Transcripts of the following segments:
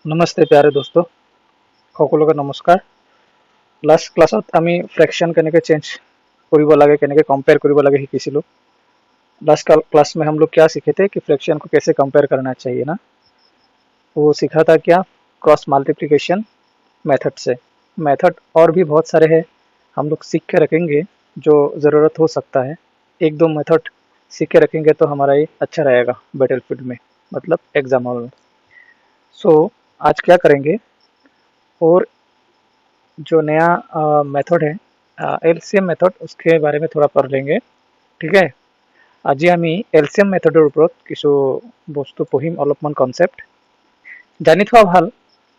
नमस्ते प्यारे दोस्तों, সকলোকে নমস্কাৰ। লাষ্ট ক্লাছত আমি ফ্ৰেকশন কেনেকৈ চেঞ্জ কৰিব লাগে, কেনেকৈ कंपेयर কৰিব লাগে শিকিছিলোঁ। लास्ट क्लास में हम लोग क्या सीखे थे कि फ्रैक्शन को कैसे कंपेयर करना चाहिए ना। वो सीखा था क्या, क्रॉस मल्टीप्लिकेशन मेथड से। मेथड और भी बहुत सारे हैं, हम लोग सीख के रखेंगे जो ज़रूरत हो सकता है। एक दो मेथड सीख के रखेंगे तो हमारा ये अच्छा रहेगा बैटलफील्ड में, मतलब एग्जाम हॉल में। सो आज क्या करेंगे, और जो नया मेथड है एलसीएम मेथड, उसके बारे में थोड़ा पढ़ लेंगे। ठीक है, আজি আমি এলচিএম মেথডৰ ওপৰত কিছু বস্তু পঢ়িম, অলপমান কনসেপ্ট জানি থোৱা ভাল।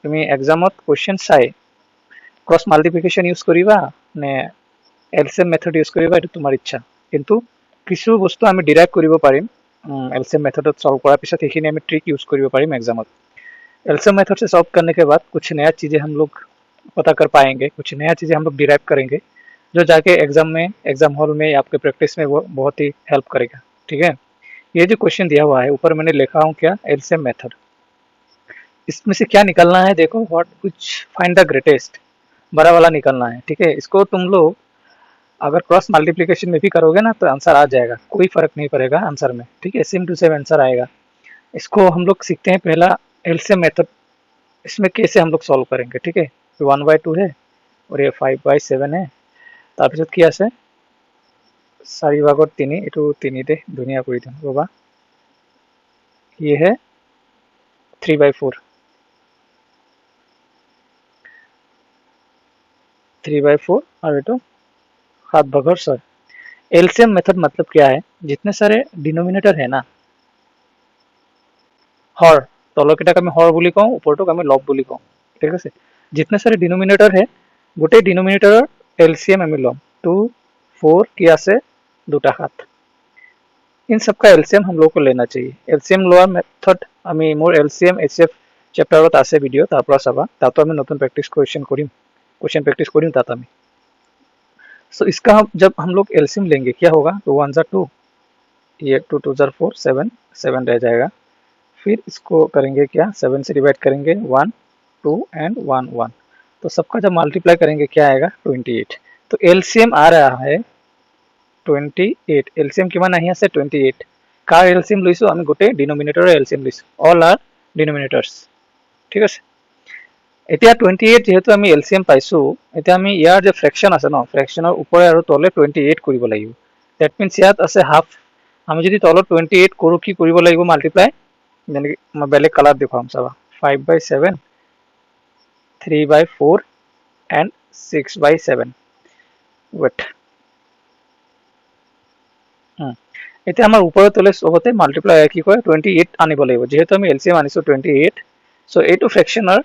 তুমি এক্সামত কোৱেশ্চন চাই ক্ৰছ মাল্টিপ্লিকেশ্যন ইউজ কৰিবা নে এলচিএম মেথড ইউজ কৰিবা, এইটো তোমাৰ ইচ্ছা। কিন্তু কিছু বস্তু আমি ডিৰাইভ কৰিব পাৰিম एलसीएम मेथड सॉल्व करार पिछत সেইখিনি আমি ट्रिक यूज कर पारिम एग्जाम। एलसीएम मेथड से सॉल्व करने के बाद कुछ नया चीज़ें हम लोग पता कर पाएंगे, कुछ नया चीज़ें हम लोग डिराइव करेंगे जो जाके एग्जाम में, एग्जाम हॉल में आपके प्रैक्टिस में वो बहुत ही हेल्प करेगा। ठीक है, ये जो क्वेश्चन दिया हुआ है ऊपर मैंने लिखा हूँ क्या, एलसीएम मेथड। इसमें से क्या निकलना है, देखो व्हाट कुछ फाइंड द ग्रेटेस्ट, बड़ा वाला निकलना है। ठीक है, इसको तुम लोग अगर क्रॉस मल्टीप्लिकेशन में भी करोगे ना तो आंसर आ जाएगा, कोई फर्क नहीं पड़ेगा आंसर में। ठीक है, सेम टू सेम आंसर आएगा। इसको हम लोग सीखते हैं पहला एलसीएम मेथड, इसमें कैसे हम लोग सॉल्व करेंगे। ठीक है, 1/2 है और ये 5/7 है। তাৰপিছত কি আছে, 4/3, এইটো 3 ধুনীয়া কৰি দিম ৰ'বা। ये है 3/4, 3/4 और ये तो 7/6। एलसीएम मेथड मतलब क्या है, जितने सारे डिनोमिनेटर है ना, हर तलकेटाक आमी हर বুলি কওঁ, ওপৰটোক আমি লব বুলি কওঁ। ঠিক আছে, जितने सारे डिनोमिनेटर है गोटे डिनोमिनेटरर एलसीएम आमी लम। 2 4 की आसे दुटा 7, इन सब का एलसीएम हम लोग को लेना चाहिए। एलसीएम लोआ मेथड आमी मोर एलसीएम एचएफ चैप्टारत आसे भिडिओ, तार পৰা চাবা। तातो आमी नतुन प्रैक्टिस क्वेश्चन प्रैक्टिस करिम तात आमी। सो इसका जब हम लोग एलसीएम लेंगे क्या होगा, 2 1 जा 2, ये 2 2 जा 4, 7 7 रह जाएगा। फिर इसको करेंगे क्या, 7 से डिवाइड करेंगे, 1 2 एंड 1 1, तो सबका जब मल्टीप्लाई करेंगे क्या आएगा, 28। तो एलसीएम आ रहा है 28। एलसीएम किमान आহি আছে 28। কাৰ এলচিএম লৈছো আমি, গোটেই ডিনোমিনেটৰৰ এলচিএম লৈছো, অল আৰ ডিনোমিনেটৰ্স। ঠিক আছে, এতিয়া 28 যেহেতু আমি এলচিএম পাইছো, এতিয়া আমি ইয়াৰ যে ফ্ৰেকশন আছে ন, ফ্ৰেকশনৰ ওপৰে আৰু তলে 28 কৰিব লাগিব। দ্যাট মিন্স ইয়াত আছে হাফ, আমি যদি তলত 28 কৰো কি কৰিব লাগিব, মাল্টিপ্লাই। যেনেকৈ মই বেলেগ কালাৰ দেখুৱাম চাবা, 5/7, 3/4 and 6/7। वेट এতিয়া আমাৰ ওপৰে তলে সবতে মাল্টিপ্লাই কি কয় 28 আনিব লাগিব, যেহেতু আমি এলসিএম আনিছো 28। সো এইটো ফ্रैक्शनर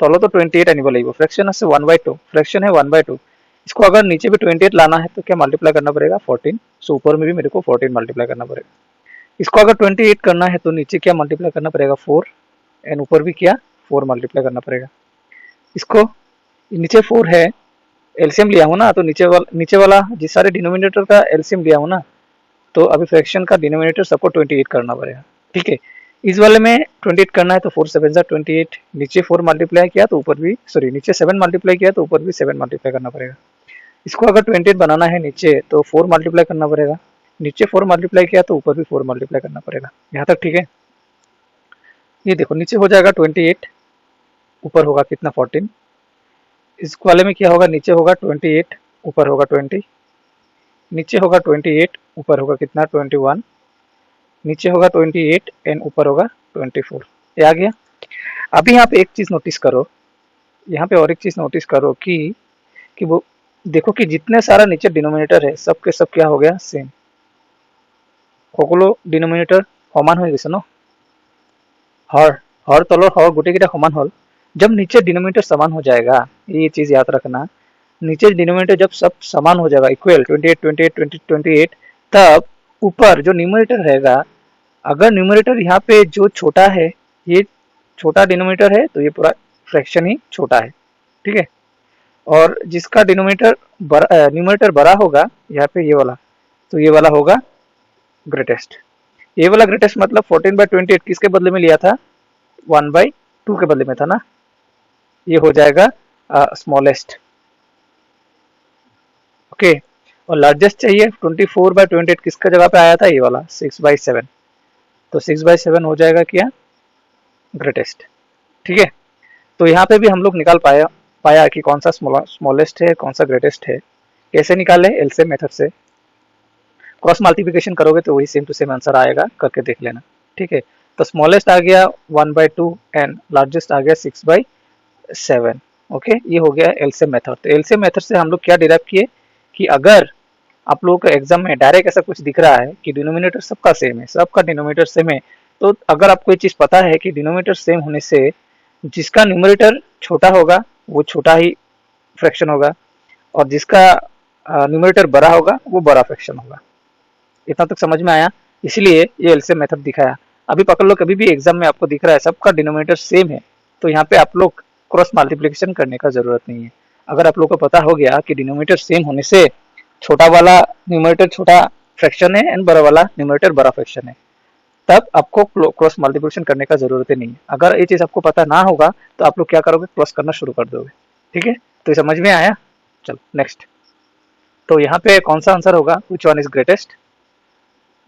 तलो तो 28 आने वाला, फ्रैक्शन है 1/2, फ्रैक्शन है 1/2। इसको अगर नीचे भी 28 लाना है तो क्या मल्टीप्लाई करना पड़ेगा, 14। सो ऊपर में भी मेरे को 14 मल्टीप्लाई करना पड़ेगा। इसको अगर 28 करना है तो नीचे क्या मल्टीप्लाई करना पड़ेगा, 4, एंड ऊपर भी क्या 4 मल्टीप्लाई करना पड़ेगा। इसको नीचे 4 है, एलसीएम लिया हूँ ना, तो नीचे वाला जिस सारे डिनोमिनेटर का एलसीएम लिया हूँ ना, तो अभी फ्रैक्शन का डिनोमिनेटर सबको 28 करना पड़ेगा। ठीक है, इस वाले में 28 करना है तो 4 7 जा 28, नीचे 4 मल्टीप्लाई किया तो ऊपर भी, सॉरी नीचे 7 मल्टीप्लाई किया तो ऊपर भी 7 मल्टीप्लाई करना पड़ेगा। इसको अगर 28 बनाना है नीचे तो 4 मल्टीप्लाई करना पड़ेगा, नीचे 4 मल्टीप्लाई किया तो ऊपर भी 4 मल्टीप्लाई करना पड़ेगा। यहाँ तक ठीक है। ये देखो नीचे हो जाएगा 28, ऊपर होगा कितना 14। इस वाले में क्या होगा, नीचे होगा 28, ऊपर होगा 20, नीचे होगा 28, ऊपर होगा कितना 21, नीचे होगा 28 एंड ऊपर होगा 24। ये आ गया। अभी यहाँ पे एक चीज नोटिस करो, यहाँ पे और एक चीज नोटिस करो कि वो देखो कि जितने सारा नीचे डिनोमिनेटर है सब के सब क्या हो गया, सेम। সকলো डिनोमिनेटर समान हो गए न, हर हर तलर हर गोटे किटा समान हल। जब नीचे डिनोमिनेटर समान हो जाएगा, ये चीज याद रखना, नीचे डिनोमिनेटर जब सब समान हो जाएगा, इक्वल 28 28 20 28, तब ऊपर जो न्यूमरेटर रहेगा, अगर न्यूमरेटर यहाँ पे जो छोटा है, ये छोटा डिनोमिनेटर है तो ये पूरा फ्रैक्शन ही छोटा है। ठीक है, और जिसका न्यूमरेटर बड़ा होगा, यहाँ पे ये वाला, तो ये वाला होगा ग्रेटेस्ट। ये वाला ग्रेटेस्ट मतलब 14/28 किसके बदले में लिया था, 1/2 2 के बदले में था ना, ये हो जाएगा स्मॉलेस्ट। ओके, और लार्जेस्ट चाहिए 24/28, किसका जगह पे आया था, ये वाला 6/7, तो 6/7 हो जाएगा क्या, ग्रेटेस्ट। ठीक है, तो यहाँ पे भी हम लोग निकाल पाया कि कौन सा स्मॉलेस्ट है, कौन सा ग्रेटेस्ट है। कैसे निकाले, एलसीएम मेथड से। क्रॉस मल्टीप्लिकेशन करोगे तो वही सेम टू सेम आंसर आएगा, करके देख लेना। ठीक है, तो स्मॉलेस्ट आ गया 1/2 एंड लार्जेस्ट आ गया 6/7। ओके, ये हो गया एलसीएम मेथड। तो एलसीएम मेथड से हम लोग क्या डिराइव किए कि अगर आप लोगों को एग्जाम में डायरेक्ट ऐसा कुछ दिख रहा है कि डिनोमिनेटर सबका सेम है, सबका डिनोमिनेटर सेम है, तो अगर आपको ये चीज पता है कि डिनोमिनेटर सेम होने से जिसका न्यूमरेटर छोटा होगा वो छोटा ही फ्रैक्शन होगा, और जिसका न्यूमरेटर बड़ा होगा वो बड़ा फ्रैक्शन होगा। इतना तक समझ में आया, इसलिए ये एलसीएम मेथड दिखाया। अभी पकड़ लो, कभी भी एग्जाम में आपको दिख रहा है सबका डिनोमिनेटर सेम है, तो यहाँ पे आप लोग क्रॉस मल्टीप्लिकेशन करने का जरूरत नहीं है। अगर आप लोग को पता हो गया कि डिनोमिनेटर सेम होने से छोटा वाला न्यूमरेटर छोटा फ्रैक्शन है एंड बड़ा वाला न्यूमरेटर बड़ा फ्रैक्शन है, तब आपको क्रॉस मल्टीप्लिकेशन करने का जरूरत ही नहीं है। अगर ये चीज आपको पता ना होगा तो आप लोग क्या करोगे, क्रॉस करना शुरू कर दोगे। ठीक है, तो ये समझ में आया। चलो नेक्स्ट, तो यहाँ पे कौन सा आंसर होगा, विच वन इज ग्रेटेस्ट।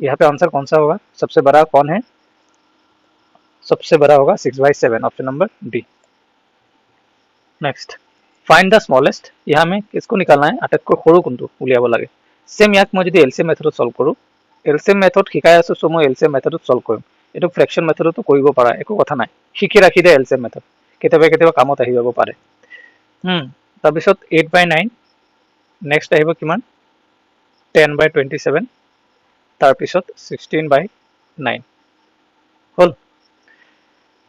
यहाँ पे आंसर कौन सा होगा, सबसे बड़ा कौन है, सबसे बड़ा होगा 6/7, option number D. Next, find the smallest. यहाँ में किसको निकालना है, আটাইতকৈ সৰু কোনটো উলিয়াব লাগে। সেম ইয়াক মই যদি এলসিএম মেথডত সলভ কৰোঁ, এলসিএম মেথড শিকাই আছো, চ' মই এলসিএম মেথডত সলভ কৰিম। এইটো ফ্ৰেকশন মেথডতো কৰিব পাৰা, একো কথা নাই, শিকি ৰাখি দে এলসিএম মেথড, কেতিয়াবা কেতিয়াবা কামত আহি যাব পাৰে। তাৰপিছত 8/9, নেক্সট আহিব কিমান, 10/27, তাৰপিছত 16/9 হ'ল।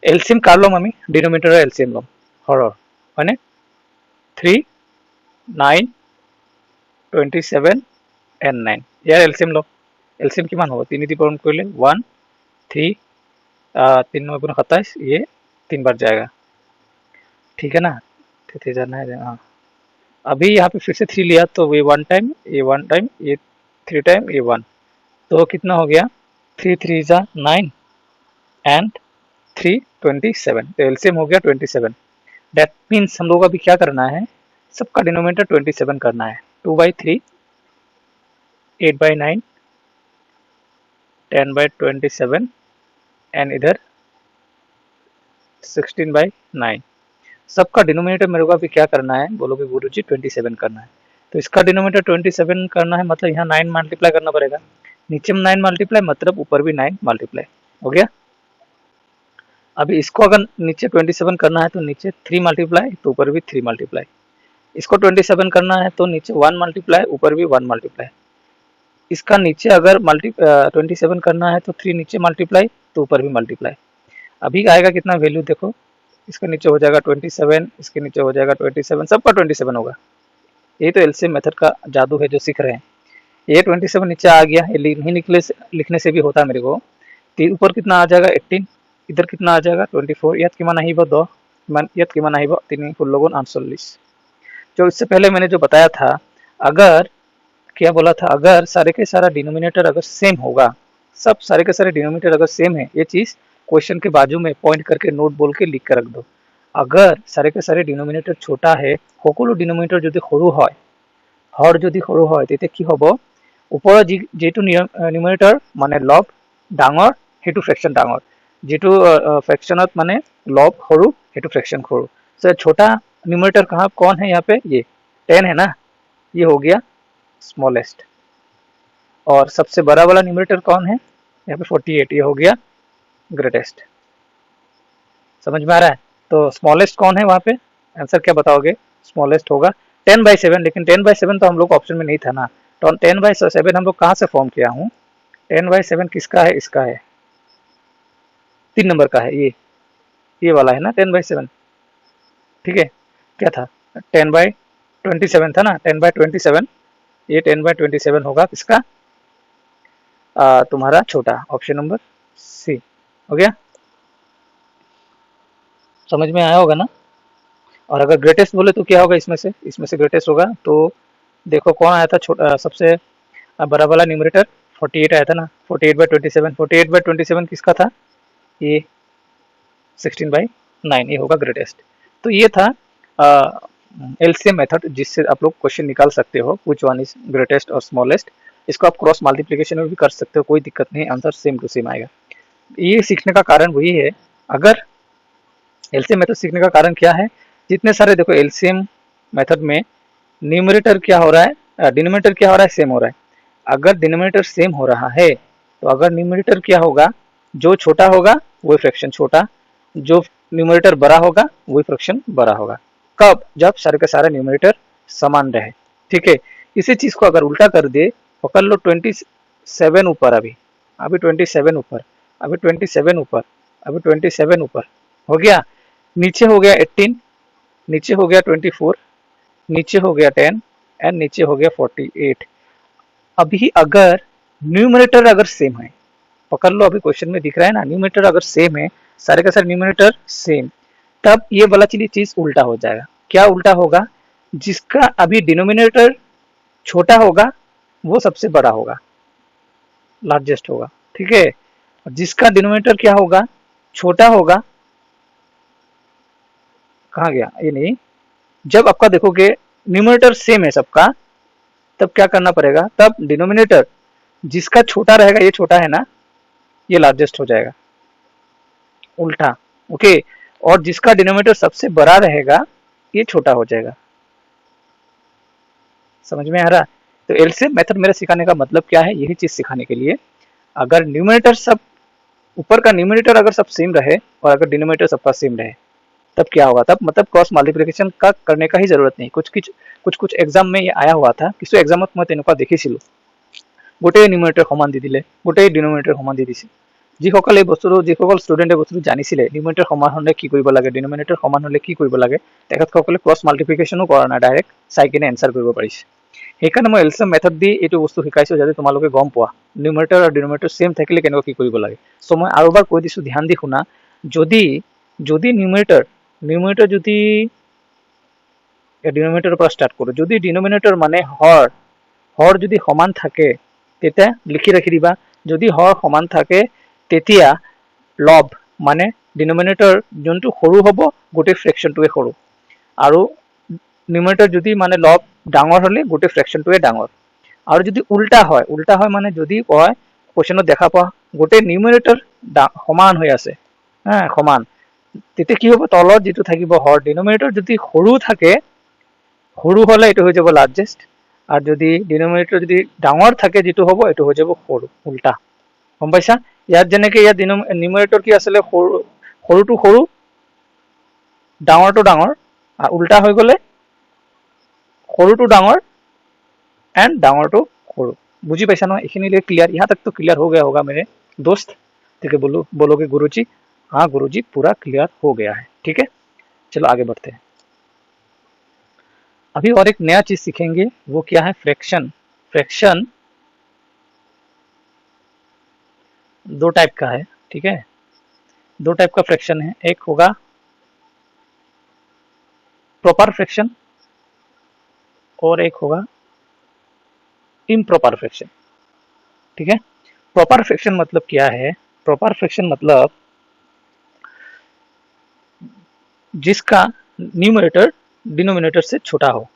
এলসিএম কাৰ ল'ম আমি, ডিনমিনেটৰৰ এলসিএম ল'ম, হৰৰ, হয়নে। 3, 9, 27 and 9, ইয়াৰ এলসিএম ল'ম। এলসিএম কিমান হ'ব, 3 দি পূৰণ কৰিলে 1, 3, 3 9 27, ये 3 बार जाएगा, ठीक है ना। थे जाना है, हाँ। अभी यहाँ पे फिर से 3 लिया तो ये 1 टाइम, ये 1 टाइम, ये 3 टाइम, ये 1, तो कितना हो गया, 3 3 जा 9 एंड 3 27, तो एलसीएम हो गया 27। दैट मीन्स हम लोगों को अभी क्या करना है, सबका डिनोमिनेटर 27 करना है। 2/3, 8/9, 10/27 एंड इधर 16/9। सबका डिनोमिनेटर मेरे को अभी क्या करना है, बोलोगे गुरुजी 27 करना है। तो इसका डिनोमिनेटर 27 करना है, मतलब यहाँ 9 मल्टीप्लाई करना पड़ेगा। नीचे में 9 मल्टीप्लाई मतलब ऊपर भी 9 मल्टीप्लाई हो गया। अभी इसको अगर नीचे 27 करना है तो नीचे 3 मल्टीप्लाई, तो ऊपर भी 3 मल्टीप्लाई। इसको 27 करना है तो नीचे 1 मल्टीप्लाई, ऊपर भी 1 मल्टीप्लाई। इसका नीचे अगर 27 करना है तो 3 नीचे मल्टीप्लाई, तो ऊपर भी मल्टीप्लाई। अभी आएगा कितना वैल्यू देखो, इसके नीचे हो जाएगा 27, इसके नीचे हो जाएगा 27, सबका 27 होगा। ये तो एलसीएम मेथड का जादू है जो सीख रहे हैं। ये 27 नीचे आ गया, ये नहीं लिखने से भी होता है मेरे को। ऊपर कितना आ जाएगा 18, इधर कितना आ जाएगा 24, याद किमान আহিব 10, याद किमान আহিব 3 ষোল্ল 48। जो इससे पहले मैंने जो बताया था, अगर क्या बोला था, अगर सारे के सारा डिनोमिनेटर अगर सेम होगा, सब सारे के सारे डिनोमिनेटर अगर सेम है, ये चीज क्वेश्चन के बाजू में पॉइंट करके नोट बोल के लिख कर रख दो। अगर सारे के सारे डिनोमिनेटर छोटा है, সকলো ডিনोमिनेटर যদি সৰু হয়, হর যদি সৰু হয়, তেতিয়া কি হ'ব, ওপৰৰ যেটো নিউমাৰেটৰ মানে লব ডাঙৰ, সেইটো ফ্ৰেকশন ডাঙৰ, যেটো फ्रैक्शनत माने लॉग सरू, हेतु फ्रैक्शन सरू। सो छोटा न्यूमरेटर कहाँ कौन है, यहाँ पे ये 10 है ना, ये हो गया स्मॉलेस्ट। और सबसे बड़ा वाला न्यूमरेटर कौन है, यहाँ पे 48, ये हो गया ग्रेटेस्ट। समझ में आ रहा है। तो स्मॉलेस्ट कौन है वहाँ पे, आंसर क्या बताओगे, स्मॉलेस्ट होगा 10/7, लेकिन 10/7 तो हम लोग ऑप्शन में नहीं था ना, तो 10/7 हम लोग कहाँ से फॉर्म किया हूँ, 10/7 किसका है, इसका है 3 नंबर का है, ये वाला है ना 10/7। ठीक है, क्या था 10/27 था ना, 10/27, ये 10/27 होगा किसका, तुम्हारा छोटा, ऑप्शन नंबर सी हो गया। समझ में आया होगा ना। और अगर ग्रेटेस्ट बोले तो क्या होगा, इसमें से ग्रेटेस्ट होगा तो देखो कौन आया था छोटा, सबसे बड़ा वाला न्यूमरेटर 48 आया था ना, 48/27, 48/27 किसका था, ये 16/9 9, ये होगा ग्रेटेस्ट। तो ये था एलसीएम मेथड जिससे आप लोग क्वेश्चन निकाल सकते हो व्हिच वन इज ग्रेटेस्ट और स्मॉलेस्ट। इसको आप क्रॉस मल्टीप्लिकेशन में भी कर सकते हो, कोई दिक्कत नहीं, आंसर सेम टू सेम आएगा। ये सीखने का कारण वही है, अगर एलसीएम मेथड सीखने का कारण क्या है, जितने सारे देखो एलसीएम मेथड में न्यूमरेटर क्या हो रहा है, डिनोमिनेटर क्या हो रहा है, सेम हो रहा है। अगर डिनोमिनेटर सेम हो रहा है तो अगर न्यूमरेटर क्या होगा, जो छोटा होगा वही फ्रैक्शन छोटा, जो न्यूमरेटर बड़ा होगा वही फ्रैक्शन बड़ा होगा। कब? जब सारे का सारा न्यूमरेटर समान रहे। ठीक है, इसी चीज को अगर उल्टा कर दे, पकड़ लो 27 ऊपर, अभी अभी 27 ऊपर, अभी 27 ऊपर, अभी 27 ऊपर हो गया, नीचे हो गया 18, नीचे हो गया 24, नीचे हो गया 10 एंड नीचे हो गया 48। अभी अगर न्यूमरेटर अगर सेम है, पकड़ लो अभी क्वेश्चन में दिख रहा है ना, न्यूमरेटर अगर सेम है, सारे का सारे न्यूमरेटर सेम, तब ये वाला चीज उल्टा हो जाएगा। क्या उल्टा होगा? जिसका अभी डिनोमिनेटर छोटा होगा वो सबसे बड़ा होगा, लार्जेस्ट होगा। ठीक है, जिसका डिनोमिनेटर क्या होगा, छोटा होगा, कहाँ गया ये, नहीं, जब आपका देखोगे न्यूमरेटर सेम है सबका, तब क्या करना पड़ेगा, तब डिनोमिनेटर जिसका छोटा रहेगा, ये छोटा है ना, ये लार्जेस्ट हो जाएगा, उल्टा। ओके, और जिसका डिनोमिनेटर सबसे बड़ा रहेगा ये छोटा हो जाएगा। समझ में आ रहा? तो एलसीएम मेथड मेरे सिखाने का मतलब क्या है, यही चीज सिखाने के लिए, अगर न्यूमरेटर सब, ऊपर का न्यूमरेटर अगर सब सेम रहे और अगर डिनोमिनेटर सबका सेम रहे, तब क्या होगा, तब मतलब क्रॉस मल्टीप्लिकेशन का करने का ही जरूरत नहीं। कुछ एग्जाम में ये आया हुआ था, किसी एग्जाम मैं तेनका देखिছিলো, গোটেই নিউমাৰেটৰ সমান দি দিলে, গোটেই ডিনমিনেটৰ সমান দি দিছে। যিসকল এই বস্তুটো, যিসকল ষ্টুডেণ্টে বস্তুটো জানিছিলে নিউমাৰেটৰ সমান হ'লে কি কৰিব লাগে, ডিনমিনেটৰ সমান হ'লে কি কৰিব লাগে, তেখেতসকলে ক্ৰছ মাল্টিপ্লিকেশ্যনো কৰা নাই, ডাইৰেক্ট চাই কিনে এনচাৰ কৰিব পাৰিছে। সেইকাৰণে মই এলচিএম মেথড দি এইটো বস্তু শিকাইছো, যাতে তোমালোকে গম পোৱা নিউমাৰেটৰ আৰু ডিনমিনেটৰ সেম থাকিলে কেনেকুৱা কি কৰিব লাগে। চ' মই আৰু এবাৰ কৈ দিছো, ধ্যান দি শুনা, যদি যদি নিউমাৰেটৰ যদি ডিনমিনেটৰৰ পৰা ষ্টাৰ্ট কৰোঁ, যদি ডিনমিনেটৰ মানে হৰ যদি সমান থাকে, তেতিয়া লিখি ৰাখি দিবা, যদি হৰ সমান থাকে তেতিয়া লব মানে ডিনমিনেটৰ যোনটো সৰু হ'ব গোটেই ফ্ৰেকশনটোৱে সৰু, আৰু নিউমাৰেটৰ যদি মানে লব ডাঙৰ হ'লে গোটেই ফ্ৰেকশনটোৱে ডাঙৰ। আৰু যদি উল্টা হয় মানে যদি কয় কোৱেশ্যনত দেখা পোৱা গোটেই নিউমাৰেটৰ সমান হৈ আছে, সমান, তেতিয়া কি হ'ব, তলত যিটো থাকিব হৰ, ডিনমিনেটৰ যদি সৰু থাকে, সৰু হ'লে এইটো হৈ যাব লাৰ্জেষ্ট, আর যদি ডিনোমিনেটর যদি ডাঙৰ থাকে যিটো হ'ব এইটো হৈ যাব সৰু, উল্টা। গম পাইছা? ইয়াত যেনেকে ইয়াত নিউমাৰেটৰ কি আছিলে, সৰুটো সৰু, ডাঙৰটো ডাঙৰ, আর উল্টা হৈ গ'লে সৰুটো ডাঙৰ एंड डाঙरটো সৰু। बुझी पाइसा ना? इखिनिले क्लियर? यहाँ तक तो क्लियर हो गया होगा मेरे दोस्त। ठीक है, बोलोगे गुरुजी? हाँ गुरुजी, पूरा क्लियर हो गया है। ठीक है, चलो आगे बढ़ते हैं। अभी और एक नया चीज सीखेंगे, वो क्या है, फ्रैक्शन। फ्रैक्शन दो टाइप का है। ठीक है, दो टाइप का फ्रैक्शन है, एक होगा प्रॉपर फ्रैक्शन और एक होगा इम्प्रॉपर फ्रैक्शन। ठीक है, प्रॉपर फ्रैक्शन मतलब क्या है, प्रॉपर फ्रैक्शन मतलब जिसका न्यूमरेटर डिनोमिनेटर से छोटा हो।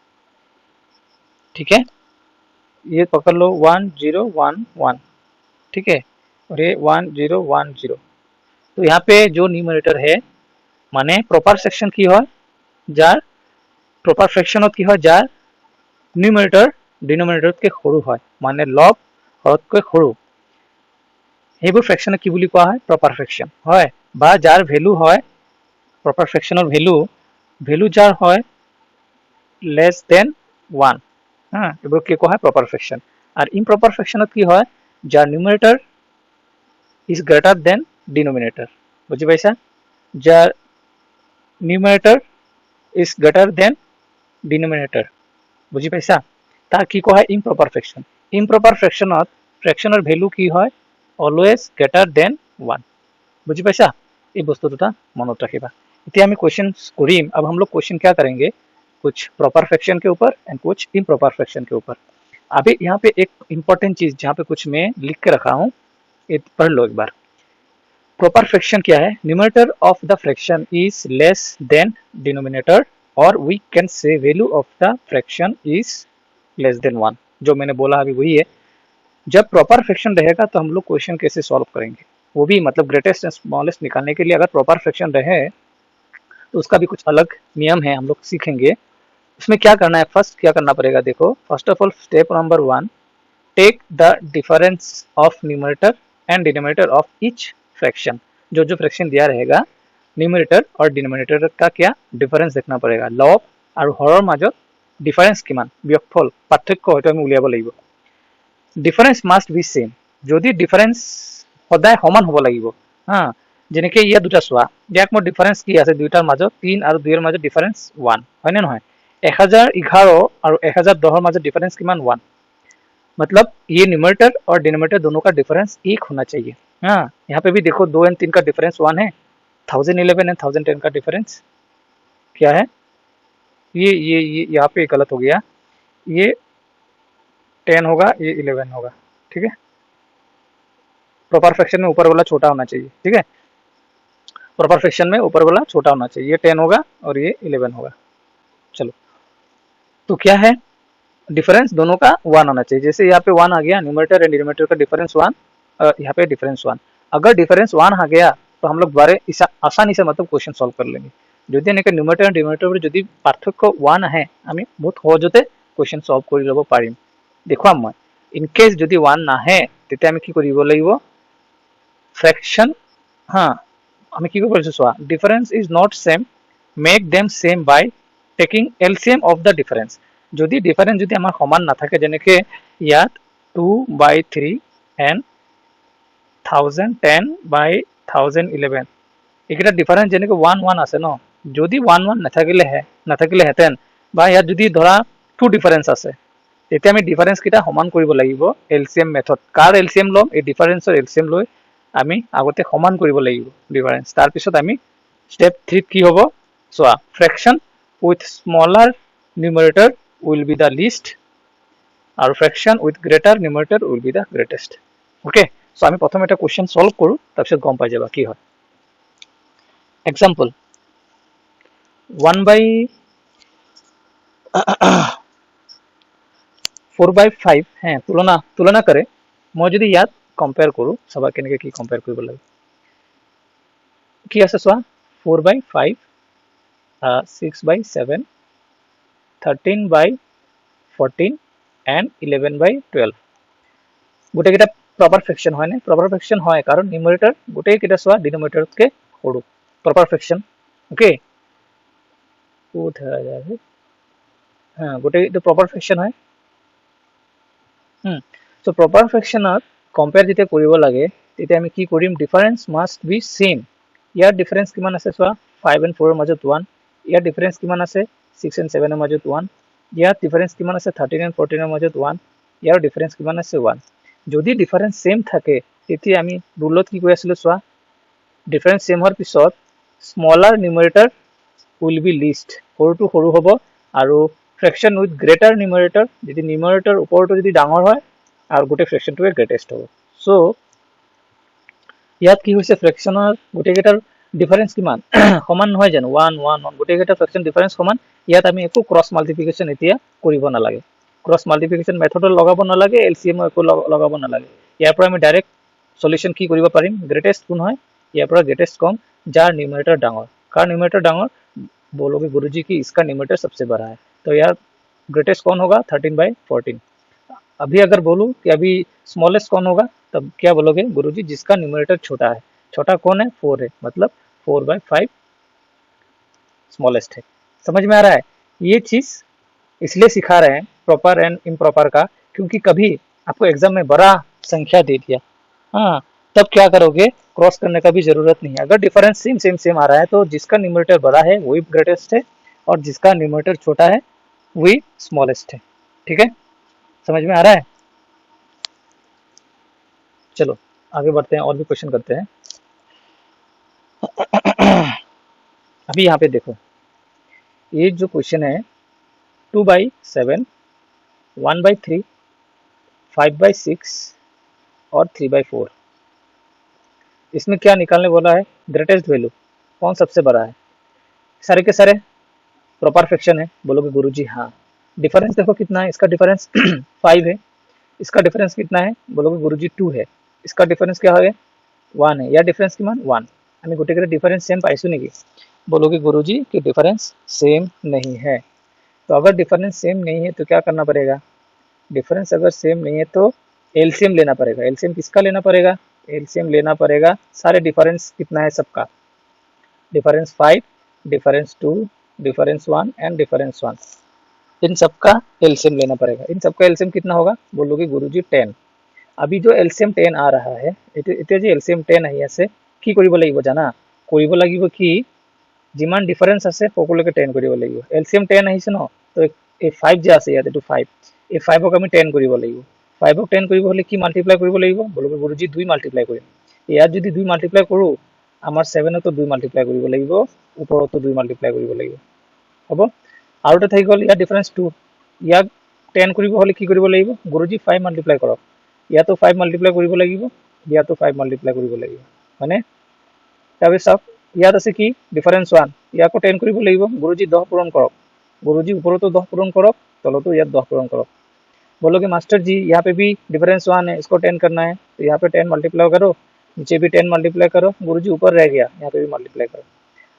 ठीक है, ये पकड़ लो 1011, ठीक है, और ये 1010। तो यहाँ पे जो न्यूमरेटर है माने प्रॉपर फ्रैक्शन की হয় যার प्रॉपर फ्रैक्शনত কি হয়, যার নিউমারেটৰ ডিনোমিনেটৰতকৈ সৰু হয়, মানে লব হৰতকৈ সৰু, সেইবোৰ ফ্ৰেকশনক কি বুলি কোৱা হয়, প্ৰপাৰ ফ্ৰেকশন হয়। বা যাৰ ভ্যালু হয়, প্ৰপাৰ ফ্ৰেকশনৰ ভ্যালু যাৰ হয় লেস দেন 1, এইবোৰ কি কোৱা হয়, প্ৰপাৰ ফ্ৰেকশন। আৰু ইম্প্ৰপাৰ ফ্ৰেকশনত কি হয়, যাৰ নিউমারেটৰ ইজ গ্রেটার দেন ডিনোমিনেটর। বুঝি পাইছা? যার numerator is greater than denominator, বুঝি পাইছা? তাক কি কোৱা হয়, ইম্প্ৰপাৰ ফ্ৰেকশন। ইম্প্ৰপাৰ ফ্ৰেকশনত ফ্ৰেকশনৰ ভ্যালু কি হয়, অলৱেজ গ্ৰেটাৰ দেন 1। বুঝি পাইছা? এই বস্তু দুটা মনত ৰাখিবা। এতিয়া আমি क्वेश्चन करीम। अब हम लोग क्वेश्चन क्या करेंगे, कुछ प्रॉपर फ्रैक्शन के ऊपर एंड कुछ इम्प्रॉपर फ्रैक्शन के ऊपर। अभी यहाँ पे एक इंपॉर्टेंट चीज जहाँ पे कुछ मैं लिख के रखा हूँ, पढ़ लो एक बार। प्रॉपर फ्रैक्शन क्या है? Numerator of the fraction is less than denominator, और we can say value of the fraction is less than 1। जो मैंने बोला अभी वही है। जब प्रॉपर फ्रैक्शन रहेगा तो हम लोग क्वेश्चन कैसे सॉल्व करेंगे, वो भी मतलब ग्रेटेस्ट एंड स्मॉलेस्ट निकालने के लिए अगर प्रॉपर फ्रैक्शन रहे तो उसका भी कुछ अलग नियम है, हम लोग सीखेंगे। उसमें क्या करना है, फर्स्ट क्या करना पड़ेगा, देखो first of all step number 1, take the difference of numerator and denominator of each fraction. जो जो फ्रैक्शन दिया रहेगा न्यूमरेटर और डिनोमिनेटर का क्या डिफरेंस देखना पड़ेगा। लव और हৰৰ মাজত ডিফাৰেন্স কিমান, বিয়োগফল পাৰ্থক্য হয়তো আমি উলিয়াব লাগিব। ডিফাৰেন্স মাষ্ট বি সেম, যদি ডিফাৰেন্স সদায় সমান হ'ব লাগিব। হা, যেনেকৈ ইয়াত দুটা চোৱা, ইয়াক মোৰ ডিফাৰেন্স কি আছে দুইটাৰ মাজত, 3 আৰু 2 মাজত ডিফাৰেন্স 1, হয়নে নহয়? 1011 और 1010 মাজত डिफरेंस किमान 1, मतलब ये न्यूमरेटर और डिनोमिनेटर दोनों का डिफरेंस एक होना चाहिए। हाँ, यहाँ पे भी देखो 2 और 3 का डिफरेंस 1 है, 1011 एंड 1010 का डिफरेंस क्या है, ये यहाँ पे गलत हो गया, ये 10 होगा, ये 11 होगा। ठीक है, प्रॉपर फ्रैक्शन में ऊपर वाला छोटा होना चाहिए। ठीक है, प्रॉपर फ्रैक्शन में ऊपर वाला छोटा होना चाहिए, ये 10 होगा और ये 11 होगा। चलो, तो क्या है, डिफरेंस दोनों का 1 होना चाहिए। जैसे यहाँ पे 1 आ गया, न्यूमरेटर एंड डिनोमिनेटर का डिफरेंस 1, यहाँ पे डिफरेंस 1। अगर डिफरेंस 1 आ गया तो हम लोग बारे आसानी से मतलब क्वेश्चन सॉल्व कर लेंगे। যদি এনেকৈ न्यूमरेटर एंड डिनोमिनेटर যদি পাৰ্থক্য 1 আহে আমি বহুত সহজতে क्वेश्चन सॉल्व কৰি ল'ব পাৰিম। দেখুৱাম মই, ইন কেস যদি 1 নাহে তেতিয়া আমি কি কৰিব লাগিব, ফ্ৰেকশন, হ্যাঁ আমি কি কৰিব চোৱা, difference is not same, make them same by taking LCM of the difference. যদি ডিফারেন্স যদি আমাৰ সমান নাথাকে, যেনেকে ইয়াত 2/3 এণ্ড 1010 বাই 1011, এইকেইটা ডিফারেন্স যেনেকে 1 1 আছে ন, যদি 1 1 নাথাকিলেহেঁতেন বা ইয়াত যদি ধৰা 2 ডিফারেন্স আছে, তেতিয়া আমি ডিফারেন্স কেইটা সমান কৰিব লাগিব এলসিএম মেথড। কাৰ এলসিএম ল'ম, এই ডিফারেন্সৰ এলসিএম লৈ আমি আগতে সমান কৰিব লাগিব ডিফারেন্স। তাৰপিছত আমি স্টেপ 3 কি হ'ব চোৱা, fraction with smaller numerator will be the least और fraction with greater numerator will be the greatest। Okay, so আমি প্রথমে এটা কোশ্চেন সলভ কৰো, তাৰপিছত গম পাই যাবা কি হয়। एग्जांपल 1/4/5 হ্যাঁ, তুলনা কৰে মই যদি ইয়াত কম্পেয়াৰ কৰো, সবা কেনেকৈ কি কম্পেয়াৰ কৰিব লাগে, কি আছে চোৱা 4/5, 6/7, 13/14 and 11/12 গোটেইকেইটা प्रॉपर फ्रैक्शन হয় নে? प्रॉपर फ्रैक्शन হয় কাৰণ নিউমাৰেটৰ গোটেইকেইটা চোৱা ডিনোমিনেটৰতকে সৰু, प्रॉपर फ्रैक्शन। ओके, হ্যাঁ গোটেইটো प्रॉपर फ्रैक्शन হয়। সো प्रॉपर फ्रैक्शনত কম্পেয়াৰ যেতিয়া কৰিব লাগে তেতিয়া আমি কি কৰিম, ডিফারেন্স মাস্ট বি সেম। ইয়াৰ ডিফারেন্স কিমান আছে চোৱা, 5 and 4 ৰ মাজত 1, ইয়াৰ ডিফারেন্স কিমান আছে 6 and 7 ৰ মাজত 1, ইয়াৰ ডিফারেন্স কিমান আছে 13 and 14 ৰ মাজত 1, ইয়াৰ ডিফারেন্স কিমান আছে 1। যদি ডিফারেন্স সেম থাকে তেতিয়া আমি ৰুলত কি কৈ আছিলো চোৱা, ডিফারেন্স সেম হোৱাৰ পিছত স্মলাৰ নিউমাৰেটৰ উইল বি লিষ্ট, সৰুটো সৰু হ'ব আৰু ফ্ৰেকশন উইথ গ্ৰেটাৰ নিউমাৰেটৰ, যদি নিউমাৰেটৰ ওপৰটো যদি ডাঙৰ হয় আৰু গোটেই ফ্ৰেকশনটোৱে গ্ৰেটেষ্ট হ'ব। সো ইয়াত কি হৈছে, ফ্ৰেকশনৰ গোটেইকেইটাৰ ডিফারেন্স কিমান সমান নহয় জানো, 1 1 1, গোটেইকেইটা ফ্ৰেকশন ডিফারেন্স সমান। ইয়াত আমি একো ক্ৰছ মাল্টিপ্লিকেশ্যন এতিয়া কৰিব নালাগে, ক্ৰছ মাল্টিপ্লিকেশ্যন মেথডত লগাব নালাগে, এলসিএম একো লগাব নালাগে। ইয়াৰ পৰা আমি ডাইৰেক্ট সলিউশন কি কৰিব পাৰিম, গ্ৰেটেষ্ট কোন হয়, ইয়াৰ পৰা গ্रेटेस्ट कम যাৰ न्यूमरेटर डांगर, कार न्यूमरेटर डांगर बोलोगे गुरुजी की इसका न्यूमरेटर सबसे बड़ा है, तो यार ग्रेटेस्ट कौन होगा 13/14। अभी अगर बोलूं कि अभी स्मॉलेस्ट कौन होगा, तब क्या बोलोगे गुरुजी जिसका न्यूमरेटर छोटा है, छोटा कौन है 4 है, मतलब 4/5 स्मॉलेस्ट है। समझ में आ रहा है? ये चीज इसलिए सिखा रहे हैं प्रॉपर एंड इम्प्रॉपर का, क्योंकि कभी आपको एग्जाम में बड़ा संख्या दे दिया, हाँ तब क्या करोगे, क्रॉस करने का भी जरूरत नहीं है। अगर डिफरेंस सेम आ रहा है तो जिसका न्यूमरेटर बड़ा है वही ग्रेटेस्ट है और जिसका न्यूमरेटर छोटा है वही स्मॉलेस्ट है। ठीक है, समझ में आ रहा है? चलो आगे बढ़ते हैं और भी क्वेश्चन करते हैं। अभी यहाँ पे देखो, ये जो क्वेश्चन है 2/7, 1/3, 5/6 और 3/4, इसमें क्या निकालने बोला है, ग्रेटेस्ट वैल्यू, कौन सबसे बड़ा है। सारे के सारे प्रॉपर फ्रैक्शन है, बोलोगे गुरुजी हाँ। डिफरेंस देखो कितना है, इसका डिफरेंस 5 है, इसका डिफरेंस कितना है, बोलोगे गुरुजी 2 है, इसका डिफरेंस क्या है 1 है, या डिफरेंस किमान 1। আমি গোটেইকেইটা ডিফারেন্স সেম পাইছো নেকি, बोलोगे गुरुजी कि डिफरेंस सेम नहीं है। तो अगर डिफरेंस सेम नहीं है तो क्या करना पड़ेगा, डिफरेंस अगर सेम नहीं है तो एलसीएम लेना पड़ेगा। एलसीएम किसका लेना पड़ेगा, एलसीएम लेना पड़ेगा सारे डिफरेंस कितना है सबका, difference 5, difference 2, difference 1 and difference 1, इन सबका एलसीएम लेना पड़ेगा। इन सबका एलसीएम कितना होगा, बोलोगे गुरुजी 10। अभी जो एलसीएम 10 आ रहा है, এতিয়া যে এলচিএম 10 আহি আছে, কি কৰিব লাগিব জানা, কৰিব লাগিব কি, যিমান ডিফাৰেন্স আছে সকলোকে 10 কৰিব লাগিব। এলচিএম 10 আহিছে ন, তো এই 5 যে আছে ইয়াত, এইটো 5, এই 5ক আমি 10 কৰিব লাগিব। 5ক 10 কৰিব হলে কি মাল্টিপ্লাই কৰিব লাগিব, বলকে গুৰুজি 2 মাল্টিপ্লাই কৰিম। ইয়াত যদি 2 মাল্টিপ্লাই কৰো, আমাৰ 7তো 2 মাল্টিপ্লাই কৰিব লাগিব, ওপৰতো 2 মাল্টিপ্লাই কৰিব লাগিব, হ'ব। আৰু এটা থাকি গ'ল ইয়াৰ ডিফাৰেন্স 2, ইয়াক 10 কৰিব হলে কি কৰিব লাগিব, গুৰুজি 5 মাল্টিপ্লাই কৰক, ইয়াতো 5 মাল্টিপ্লাই কৰিব লাগিব, ইয়াতো 5 মাল্টিপ্লাই কৰিব লাগিব, মানে তাৰপিছত চাওক ইয়াত আছে কি ডিফারেন্স 1, ইয়াকো 10 কৰিব লাগিব, গুरुजी 10 পূৰণ কৰক, गुरुजी ऊपरों तो 10 पूर्ण करो, चलो तो यार 10 पूर्ण करो। बोलोगे मास्टर जी यहाँ पे भी डिफरेंस 1 है, इसको 10 करना है, तो यहाँ पे 10 मल्टीप्लाई करो, नीचे भी 10 मल्टीप्लाई करो, गुरुजी ऊपर रह गया, यहाँ पे भी मल्टीप्लाई करो।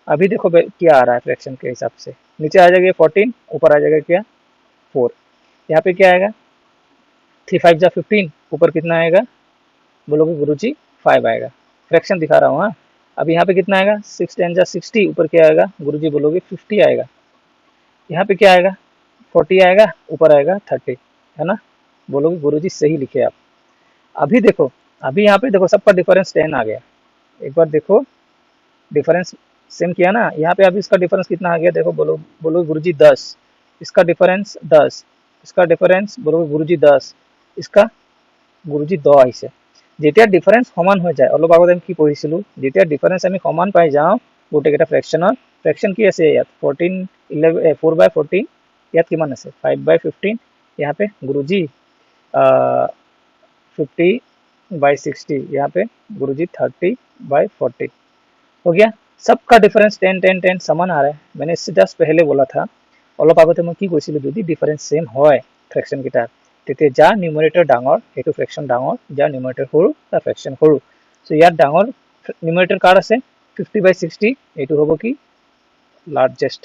अभी देखो क्या आ रहा है फ्रैक्शन के हिसाब से, नीचे आ जाएगा 14, ऊपर आ जाएगा क्या 4, यहाँ पे क्या आएगा 3 5 जा 15, ऊपर कितना आएगा, बोलोगे गुरुजी 5 आएगा, फ्रैक्शन दिखा रहा हूँ हाँ। अभी यहाँ पे कितना आएगा 6 10 जा 60, ऊपर क्या आएगा, गुरुजी बोलोगे 50 आएगा। यहाँ पे क्या आएगा 40 आएगा, ऊपर आएगा 30, है ना, बोलोगे गुरुजी सही लिखे आप। अभी देखो, अभी यहाँ पे देखो सबका डिफरेंस 10 आ गया, एक बार देखो डिफरेंस सेम किया ना, यहाँ पे अभी इसका डिफरेंस कितना आ गया देखो, बोलो गुरुजी 10, इसका डिफरेंस 10, इसका डिफरेंस बोलोगे गुरुजी 10, इसका गुरुजी 10 আহিছে। যেতিয়া ডিফারেন্স সমান হৈ যায়, অলপ আগতে আমি কি পঢ়িছিলো, যেতিয়া ডিফারেন্স আমি সমান পাই যাওঁ গোটেইকেইটা ফ্ৰেকশনৰ, ফ্ৰেকশন কি আছে ইয়াত 14 11 4/14, ইয়াত কিমান আছে 5/15, यहाँ पे गुरुजी 50/60, यहाँ पे गुरुजी 30/40, हो गया। सबका डिफरेंस 10 10 10 समान आ रहा है। मैंने इससे जस्ट पहले बोला था, অলপ আগতে মই কি কৈছিলো, যদি ডিফারেন্স সেম হয় ফ্ৰেকশন কেইটা, তেতিয়া যাৰ নিউমাৰেটৰ ডাঙৰ সেইটো ফ্ৰেকশন ডাঙৰ, যাৰ নিউমাৰেটৰ সৰু তাৰ ফ্ৰেকশন সৰু। সো ইয়াত ডাঙৰ নিউমাৰেটৰ কাৰ আছে 50/60, এইটো হ'ব কি লাৰ্জেষ্ট,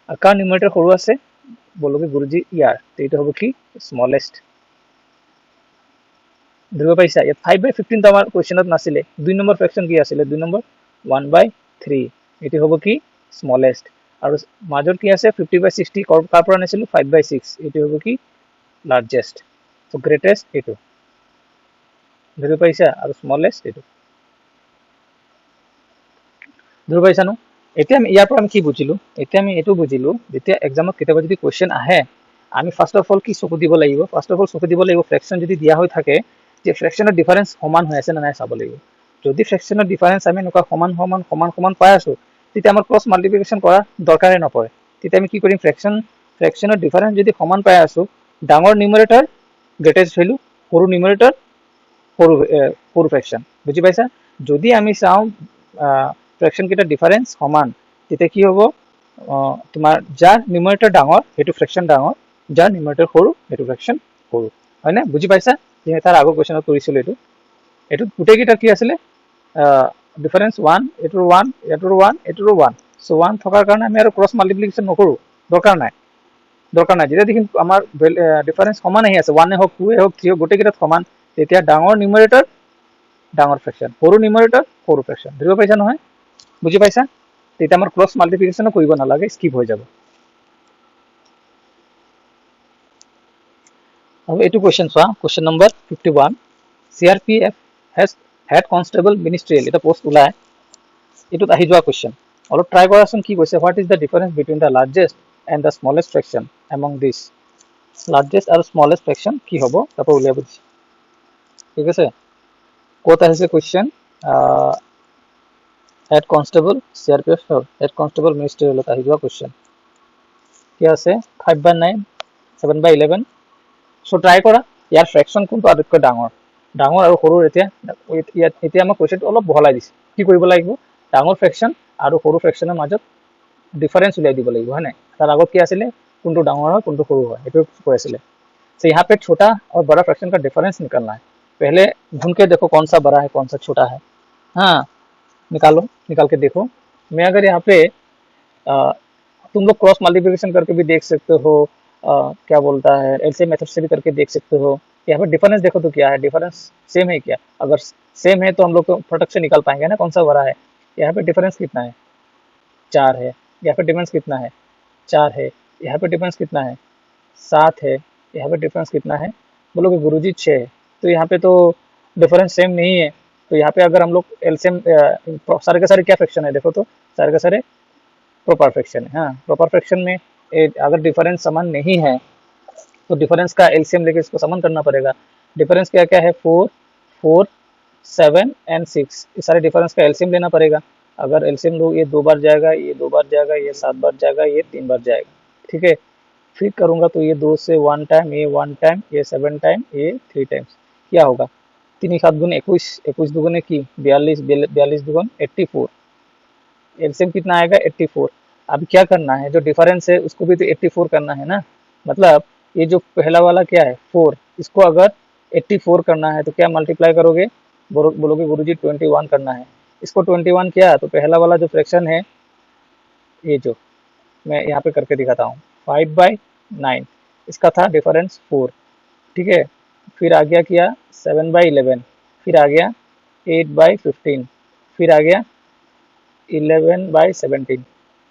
আর কাৰ নিউমারেটর সৰু আছে, বলবে গুরুজি ইয়াৰ, তো এইটো হ'ব কি স্মলেষ্ট। ধৰিব পাইছা, ইয়াত 5/15 তো আমাৰ কোৱেশ্চনত নাছিলে, 2 নম্বৰ ফ্ৰেকশন কি আছিলে, 2 নম্বৰ 1/3, এইটো হ'ব কি স্মলেষ্ট। আৰু মাজৰ কি আছে 50/60, কাৰ পৰা আনিছিলো 5/6, এইটো হ'ব কি লাৰ্জেষ্ট। সো গ্ৰেটেষ্ট এইটো, ধৰিব পাইছা, আৰু স্মলেষ্ট এইটো, ধৰিব পাইছা ন। এতিয়া আমি ইয়াৰ পৰা আমি কি বুজিলো, এতিয়া আমি এইটো বুজিলো, যেতিয়া এক্সামত কেতিয়াবা যদি কোৱেশ্চন আহে, আমি ফাৰ্স্ট অফ অল কি চকু দিব লাগিব, ফাৰ্স্ট অফ অল চকু দিব লাগিব ফ্ৰেকশন যদি দিয়া হৈ থাকে, যে ফ্ৰেকশনৰ ডিফারেন্স সমান হৈ আছে না নাই চাব লাগিব। যদি ফ্ৰেকশনৰ ডিফারেন্স আমি এনেকুৱা সমান সমান সমান সমান পাই আছো, তেতিয়া আমাৰ ক্ৰছ মাল্টিপ্লিকেশ্যন কৰা দৰকাৰে নপৰে। তেতিয়া আমি কি কৰিম, ফ্ৰেকশনৰ ডিফারেন্স যদি সমান পাই আছো, ডাঙৰ নিউমাৰেটৰ গ্ৰেটেষ্ট ভ্যালু, সৰু নিউমাৰেটৰ সৰু ফ্ৰেকশন, বুজি পাইছা। যদি আমি চাওঁ ফ্ৰেকশন কেইটা ডিফারেন্স সমান, তেতিয়া কি হ'ব, তোমাৰ যাৰ নিউমাৰেটৰ ডাঙৰ সেইটো ফ্ৰেকশন ডাঙৰ, যাৰ নিউমাৰেটৰ সৰু সেইটো ফ্ৰেকশন সৰু, হয় না, বুজি পাইছা। যে তাৰ আগৰ কোৱেশ্চনত কৰিছিলো এইটো, এইটো গোটেইকেইটা কি আছিলে ডিফারেন্স 1, এটোৰ 1, এটোৰ 1, এটোৰ 1, সো 1 থকাৰ কাৰণে আমি আৰু ক্ৰছ মাল্টিপ্লিকেশ্যন নকৰো, দৰকাৰ নাই, দৰকাৰ নাই। যেতিয়া দেখিম আমাৰ ডিফারেন্স সমান আহি আছে, 1 হওক 2 হওক 3 হওক গোটেইকেইটাত সমান, তেতিয়া ডাঙৰ নিউমাৰেটৰ ডাঙৰ ফ্ৰেকশন, সৰু নিউমাৰেটৰ সৰু ফ্ৰেকশন, ধৰিব পাইছা নহয়, বুজি পাইছা। তেতিয়া আমাৰ ক্ৰছ মাল্টিপ্লিকেশ্যনো কৰিব নালাগে, স্কিপ হৈ যাব। अब এইটো क्वेश्चन চোৱা, question number 51, CRPF has head constable ministerial, এটা পোস্ট ওলায়, এটোত আহি যোৱা क्वेश्चन, অলপ ট্ৰাই কৰাচোন কি কৈছে, what is the difference between the largest and the smallest fraction among these, largest আৰু smallest fraction কি হ'ব, তারপর উলিয়াব দিছে, ঠিক আছে। কত আহিছে question, head constable CRPF head constable মিনিস্ট্রিয়ালত আহি যোৱা क्वेश्चन কি আছে 5/9 7/11। সো ট্ৰাই কৰা ইয়াৰ ফ্ৰেকশন কোনটো আটাইতকৈ ডাঙৰ, ডাঙৰ আৰু সৰুৰ এতিয়া আমাক কুৱেশ্যনটো অলপ বহলাই দিছে কি কৰিব লাগিব ডাঙৰ ফ্ৰেকশ্যন আৰু সৰু ফ্ৰেকশ্যনৰ মাজত डिफरेंस उलियाई দিব লাগিব है ना তার আগত কি আছিলে কোনটো ডাঙৰ হয় কোনটো সৰু হয় এটো কৈ আছিলে तो यहाँ पे छोटा और बड़ा फ्रैक्शन का डिफरेंस निकालना है पहले ढूंढ के देखो कौन सा बड़ा है कौन सा छोटा है हाँ निकालो निकाल के देखो मैं अगर यहाँ पे तुम लोग क्रॉस मल्टीप्लिकेशन करके भी देख सकते हो क्या बोलता है एलसीएम मेथड से भी करके देख सकते हो यहाँ पे डिफरेंस देखो तो क्या है डिफरेंस सेम है क्या अगर सेम है तो हम लोग तो फटक से निकाल पाएंगे ना कौन सा बड़ा है यहाँ पे डिफरेंस कितना है 4 है यहाँ पे डिफरेंस कितना है 4 है यहाँ पे डिफरेंस कितना है 7 है यहाँ पे डिफरेंस कितना है बोलोगे गुरुजी 6 है तो यहाँ पे तो डिफरेंस सेम नहीं है तो यहाँ पे अगर हम लोग एलसीएम सारे के सारे क्या फ्रैक्शन है देखो तो सारे के सारे प्रॉपर फ्रैक्शन है हाँ प्रॉपर फ्रैक्शन में अगर डिफरेंस समान नहीं है तो डिफरेंस का एलसीएम लेके इसको समान करना पड़ेगा डिफरेंस क्या क्या है 4 4 7 एंड 6 इस सारे डिफरेंस का एलसीएम लेना पड़ेगा अगर एलसीएम लो ये 2 बार जाएगा ये 2 बार जाएगा ये 7 बार जाएगा ये 3 बार जाएगा ठीक है फिर करूंगा तो ये 2 से 1 टाइम ये 1 टाइम ये 7 टाइम ये 3 टाइम्स क्या होगा 3 7 गुने 21 21 दुगुने की 42 42 दुगुन 84 एलसीएम कितना आएगा 84 अब क्या करना है जो डिफरेंस है उसको भी तो 84 करना है ना मतलब ये जो पहला वाला क्या है 4 इसको अगर 84 करना है तो क्या मल्टीप्लाई करोगे बोलोगे गुरुजी 21 करना है इसको 21 किया तो पहला वाला जो फ्रैक्शन है ये जो मैं यहाँ पे करके दिखाता हूँ 5/9 इसका था डिफरेंस 4 ठीक है फिर आ गया किया 7/11 फिर आ गया 8/15 फिर आ गया 11/17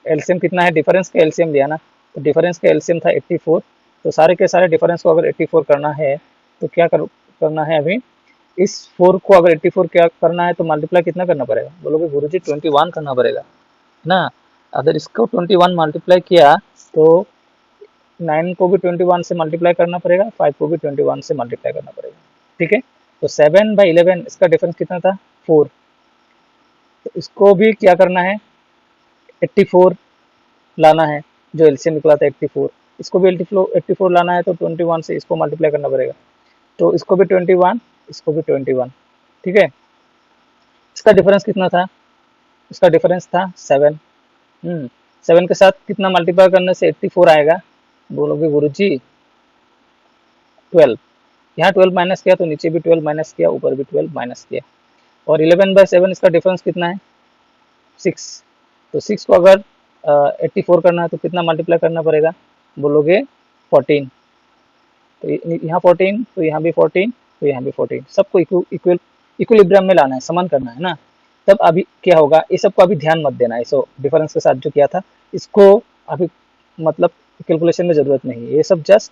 एलसीएम कितना है डिफरेंस का एलसीएम लिया ना तो डिफरेंस का एलसीएम था 84 तो सारे के सारे डिफरेंस को अगर 84 करना है तो क्या करना है अभी इस 4 को अगर 84 क्या करना है तो मल्टीप्लाई कितना करना पड़ेगा बोलोगे गुरुजी 21 करना पड़ेगा ना अगर इसको 21 मल्टीप्लाई किया तो 9 को भी 21 से मल्टीप्लाई करना पड़ेगा 5 को भी 21 से मल्टीप्लाई करना पड़ेगा ठीक है तो 7/11 इसका डिफरेंस कितना था 4 तो इसको भी क्या करना है 84 लाना है जो एलसीएम निकला था 84 इसको भी 84 लाना है तो 21 से इसको मल्टीप्लाई करना पड़ेगा तो इसको भी 21 इसको भी 21 ठीक है इसका डिफरेंस कितना था इसका डिफरेंस था 7 7 के साथ कितना मल्टीप्लाई करने से 84 आएगा बोलोगे गुरुजी 12 यहाँ 12 माइनस किया तो नीचे भी 12 माइनस किया ऊपर भी 12 माइनस किया और 11/7 इसका डिफरेंस कितना है 6 तो 6 को अगर 84 करना है तो कितना मल्टीप्लाई करना पड़ेगा बोलोगे 14 तो यहाँ 14 तो यहाँ भी 14 तो यहाँ भी 14 सबको इक्विलिब्रियम में लाना है समान करना है ना तब अभी क्या होगा ये सबको अभी ध्यान मत देना इसको डिफरेंस के साथ जो किया था इसको अभी मतलब कैलकुलेशन में जरूरत नहीं है ये सब जस्ट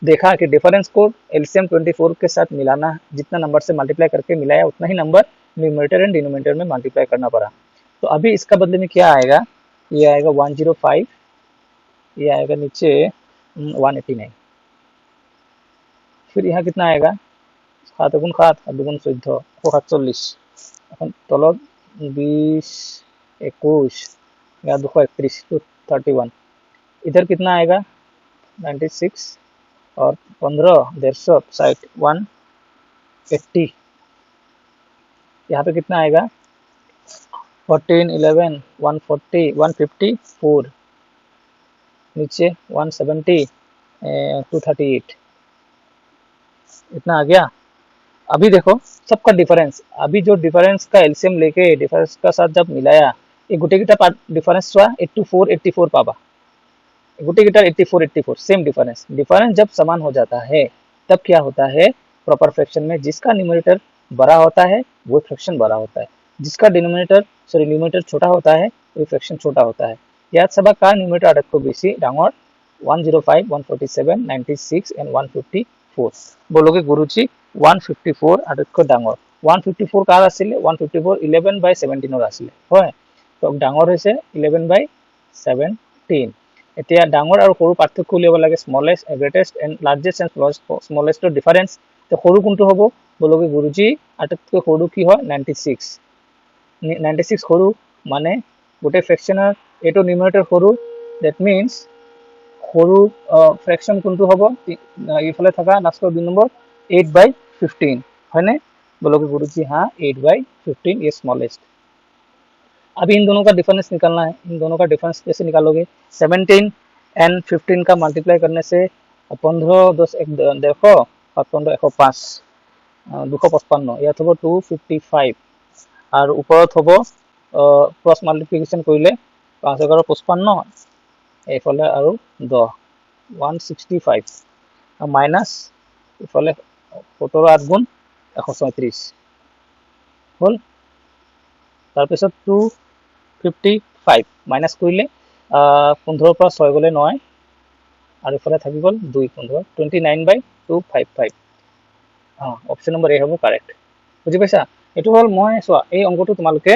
देखा कि डिफरेंस को एलसीएम 24 के साथ मिलाना जितना नंबर से मल्टीप्लाई करके मिलाया उतना ही नंबर न्यूमरेटर एंड डिनोमिनेटर में मल्टीप्लाई करना पड़ा तो अभी इसका बदले में क्या आएगा ये आएगा 105 ये आएगा नीचे 189 फिर यहाँ कितना आएगा 7 गुण 7 2 14 47 এখন তলত 20 21 या 231 तो 31 इधर कितना आएगा 96 और 15 150 60 180 यहाँ पे कितना आएगा 14 11 140 154 नीचे 170 238 इतना आ गया अभी देखो सबका डिफरेंस अभी जो डिफरेंस का एलसीएम लेके डिफरेंस का साथ जब मिलाया ये गुटे गिटा डिफरेंस हुआ 84 पाबा गुटे गिटार 84 सेम डिफरेंस जब समान हो जाता है तब क्या होता है प्रॉपर फ्रैक्शन में जिसका न्यूमरेटर बड़ा होता है वो फ्रैक्शन बड़ा होता है जिसका न्यूमरेटर छोटा होता है वो फ्रैक्शन छोटा होता है याद सबा का न्यूमरेटर आटको बेसी डांगर 105 147 96 एंड 154 बोलोगे गुरुजी 154 आटको डांगर 154 कार आছিলে 154 11/17 आছিলে হয় তো ডাঙৰ হৈছে 11/17 এতিয়া ডাঙৰ আৰু সৰু পাৰ্থক্য উলিয়াব লাগে smallest greatest and largest and স্মলেষ্টৰ ডিফাৰেন্স তো সৰু কোনটো হ'ব বলগে গুৰুজি আটাইতকৈ সৰু কি হয় 96 সৰু মানে গোটে ফ্ৰেকশনৰ এটো নিউমাৰেটৰ সৰু দ্যাট মিন্স সৰু ফ্ৰেকশন কোনটো হ'ব ইফালে থকা লাষ্টৰ দুই নম্বৰ 8/15 হয়নে बोलोगे गुरुजी हाँ 8/15 ये स्मॉलेस्ट। अभी इन दोनों का डिफरेंस निकालना है। इन दोनों का डिफरेंस कैसे निकालोगे? 17 एंड 15 का मल्टीप्लाई करने से 15 10 एक देखो 15 105 255 ইয়াত হব 255 আর ওপৰত হব ক্ৰছ মাল্টিপ্লিকেশ্যন কৰিলে 5 11 55 এইফালে আৰু 10 165 মাইনাস ইফালে 17 8 গুণ 134 হল। তাৰপিছত 255 মাইনাস কৰিলে 15 পৰা 6 গলে 9 আৰু ইফালে থাকি গল 2 15 29/255 অপশন নম্বৰ এ হ'ব কাৰেক্ট। বুজি পাইছা? এটো হল মই চোৱা এই অংকটো তোমালোকে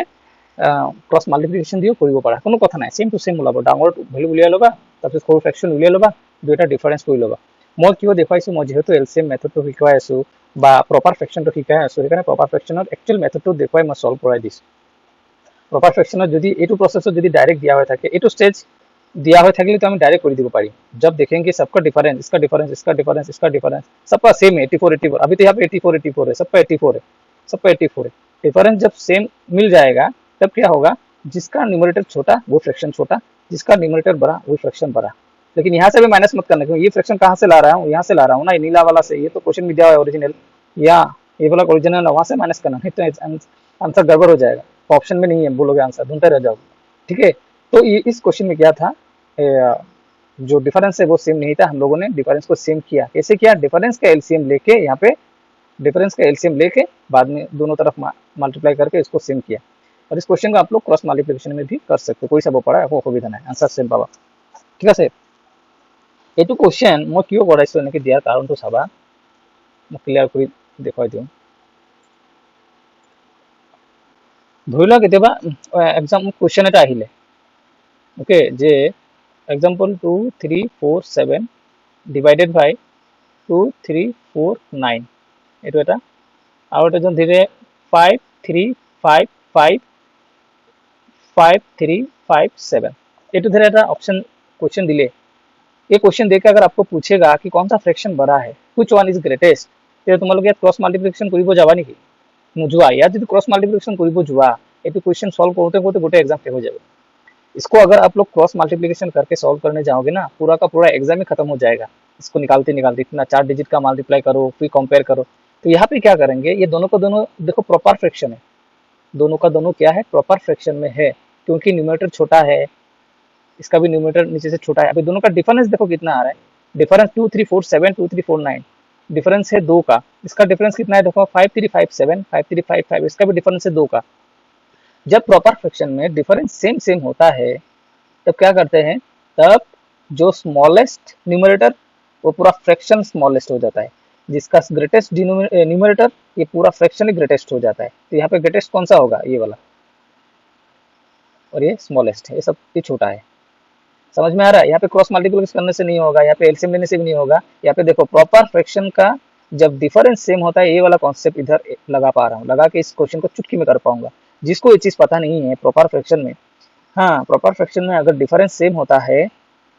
ক্ৰছ মাল্টিপ্লিকেশ্যন দিও কৰিব পাৰা, কোনো কথা নাই, সেম টু সেম ওলাব। ডাঙৰ ভ্যালু উলিয়াই ল'বা, তাৰপিছত সৰু ফ্ৰেকশন উলিয়াই ল'বা, দুইটা ডিফাৰেন্স কৰি ল'বা। মই কিয় দেখাইছো, মই যেহেতু এলসিএম মেথডটো শিকাই আছো বা প্ৰপাৰ ফ্ৰেকশনটো শিকাই আছো, সেইকাৰণে প্ৰপাৰ ফ্ৰেকশনত একচুয়াল মেথডটো দেখুৱাই মই সলভ কৰাই দিছো। প্ৰপাৰ ফ্ৰেকশনত যদি এইটো প্ৰসেসত যদি ডাইৰেক্ট দিয়া হৈ থাকে, এইটো স্টেজ दिया हुआ থাকলে তো আমি डायरेक्ट कर दी पारी। जब देखेंगे सबका डिफरेंस, इसका डिफरेंस, इसका डिफरेंस, इसका डिफरेंस सबका सेम है 84 84, अभी तो यहाँ पे 84 84 है, सबका 84 है, सबका 84 है। डिफरेंस जब सेम मिल जाएगा तब क्या होगा, जिसका न्यूमरेटर छोटा वो फ्रैक्शन छोटा, जिसका न्यूमरेटर बड़ा वो फ्रैक्शन बड़ा। लेकिन यहाँ से भी माइनस मत करना, क्योंकि ये फ्रैक्शन कहाँ से ला रहा हूँ, यहाँ से ला रहा हूँ ना, नीला वाला से। ये तो क्वेश्चन में दिया हुआ है ओरिजिनल, या ये वाला ओरिजिनल है, वहाँ से माइनस करना, नहीं तो आंसर गड़बड़ हो जाएगा। ऑप्शन में नहीं है, बोलोगे आंसर ढूंढते रह जाओगे। ठीक है, तो ये इस क्वेश्चन में क्या था, जो डिफरेंस है वो सेम नहीं था, हम लोगों ने डिफरेंस को सेम किया। कैसे किया? डिफरेंस का एलसीएम लेके, यहाँ पे डिफरेंस का एलसीएम लेके बाद में दोनों तरफ मल्टीप्लाई करके इसको सेम किया। और इस क्वेश्चन को आप लोग क्रॉस मल्टीप्लिकेशन में भी कर सकते हो, कोई सब पड़ा है वो সুবিধা নাই, आंसर सेम पावा। ঠিক আছে, এইটো কোশ্চেন মই কিয় কৰাইছো এনেকে দিয়াৰ কাৰণটো চাবা, মই ক্লিয়াৰ কৰি দেখুৱাই দিওঁ। ধৰি লোৱা কেতিয়াবা এক্সাম কোশ্চেন এটা আহিলে, ওকে, যে एग्जाम्पल 2 3 4 7 डिवाइडेड बाय 2 3 4 9 এইটো এটা, আৰু এটা জন ধীৰে 5 3 5 5 5 3 5 7 এইটো ধীৰে এটা ऑप्शन क्वेश्चन दिले। ये क्वेश्चन देकर अगर आपको पूछेगा कि कौन सा फ्रैक्शन बड़ा है, व्हिच वन इज ग्रेटेस्ट, ते তোমালোকে ইয়াত ক্ৰছ মাল্টিপ্লিকেশ্যন কৰিব যাবা নেকি? নোযোৱা। ইয়াত যদি ক্ৰছ মাল্টিপ্লিকেশ্যন কৰিব যোৱা, এইটো क्वेश्चन সলভ কৰোতে কৰোতে গোটে एग्जाम শেষ হৈ যাব। इसको अगर आप लोग क्रॉस मल्टीप्लिकेशन करके सॉल्व करने जाओगे ना, पूरा का पूरा एग्जाम ही खत्म हो जाएगा। इसको निकालते निकालते इतना 4 डिजिट का मल्टीप्लाई करो, फिर कंपेयर करो। तो यहाँ पे क्या करेंगे, ये दोनों का दोनों देखो प्रॉपर फ्रैक्शन है, दोनों का दोनों क्या है, प्रॉपर फ्रैक्शन में है, क्योंकि न्यूमरेटर छोटा है, इसका भी न्यूमरेटर नीचे से छोटा है। अभी दोनों का डिफरेंस देखो कितना आ रहा है, डिफरेंस 2 3 4 7 2 3 4 9 डिफरेंस है 2 का। इसका डिफरेंस कितना है देखो 5 3 5 7 5 3 5 5, इसका भी डिफरेंस है 2 का। जब प्रॉपर फ्रैक्शन में डिफरेंस सेम सेम होता है तब क्या करते हैं, तब जो स्मॉलेस्ट न्यूमरेटर वो पूरा फ्रैक्शन स्मॉलेस्ट हो जाता है, जिसका ग्रेटेस्ट न्यूमरेटर ये पूरा फ्रैक्शन ही ग्रेटेस्ट हो जाता है। तो यहाँ पे ग्रेटेस्ट कौन सा होगा, ये वाला, और ये स्मॉलेस्ट है, ये सब ये छोटा है। समझ में आ रहा है? यहाँ पे क्रॉस मल्टीप्लिकेशन करने से नहीं होगा, यहाँ पे एलसीएम लेने से भी नहीं होगा। यहाँ पे देखो प्रॉपर फ्रैक्शन का जब डिफरेंस सेम होता है, ये वाला कॉन्सेप्ट इधर लगा पा रहा हूँ, लगा के इस क्वेश्चन को चुटकी में कर पाऊंगा। जिसको ये चीज पता नहीं है प्रॉपर फ्रैक्शन में, हाँ प्रॉपर फ्रैक्शन में अगर डिफरेंस सेम होता है,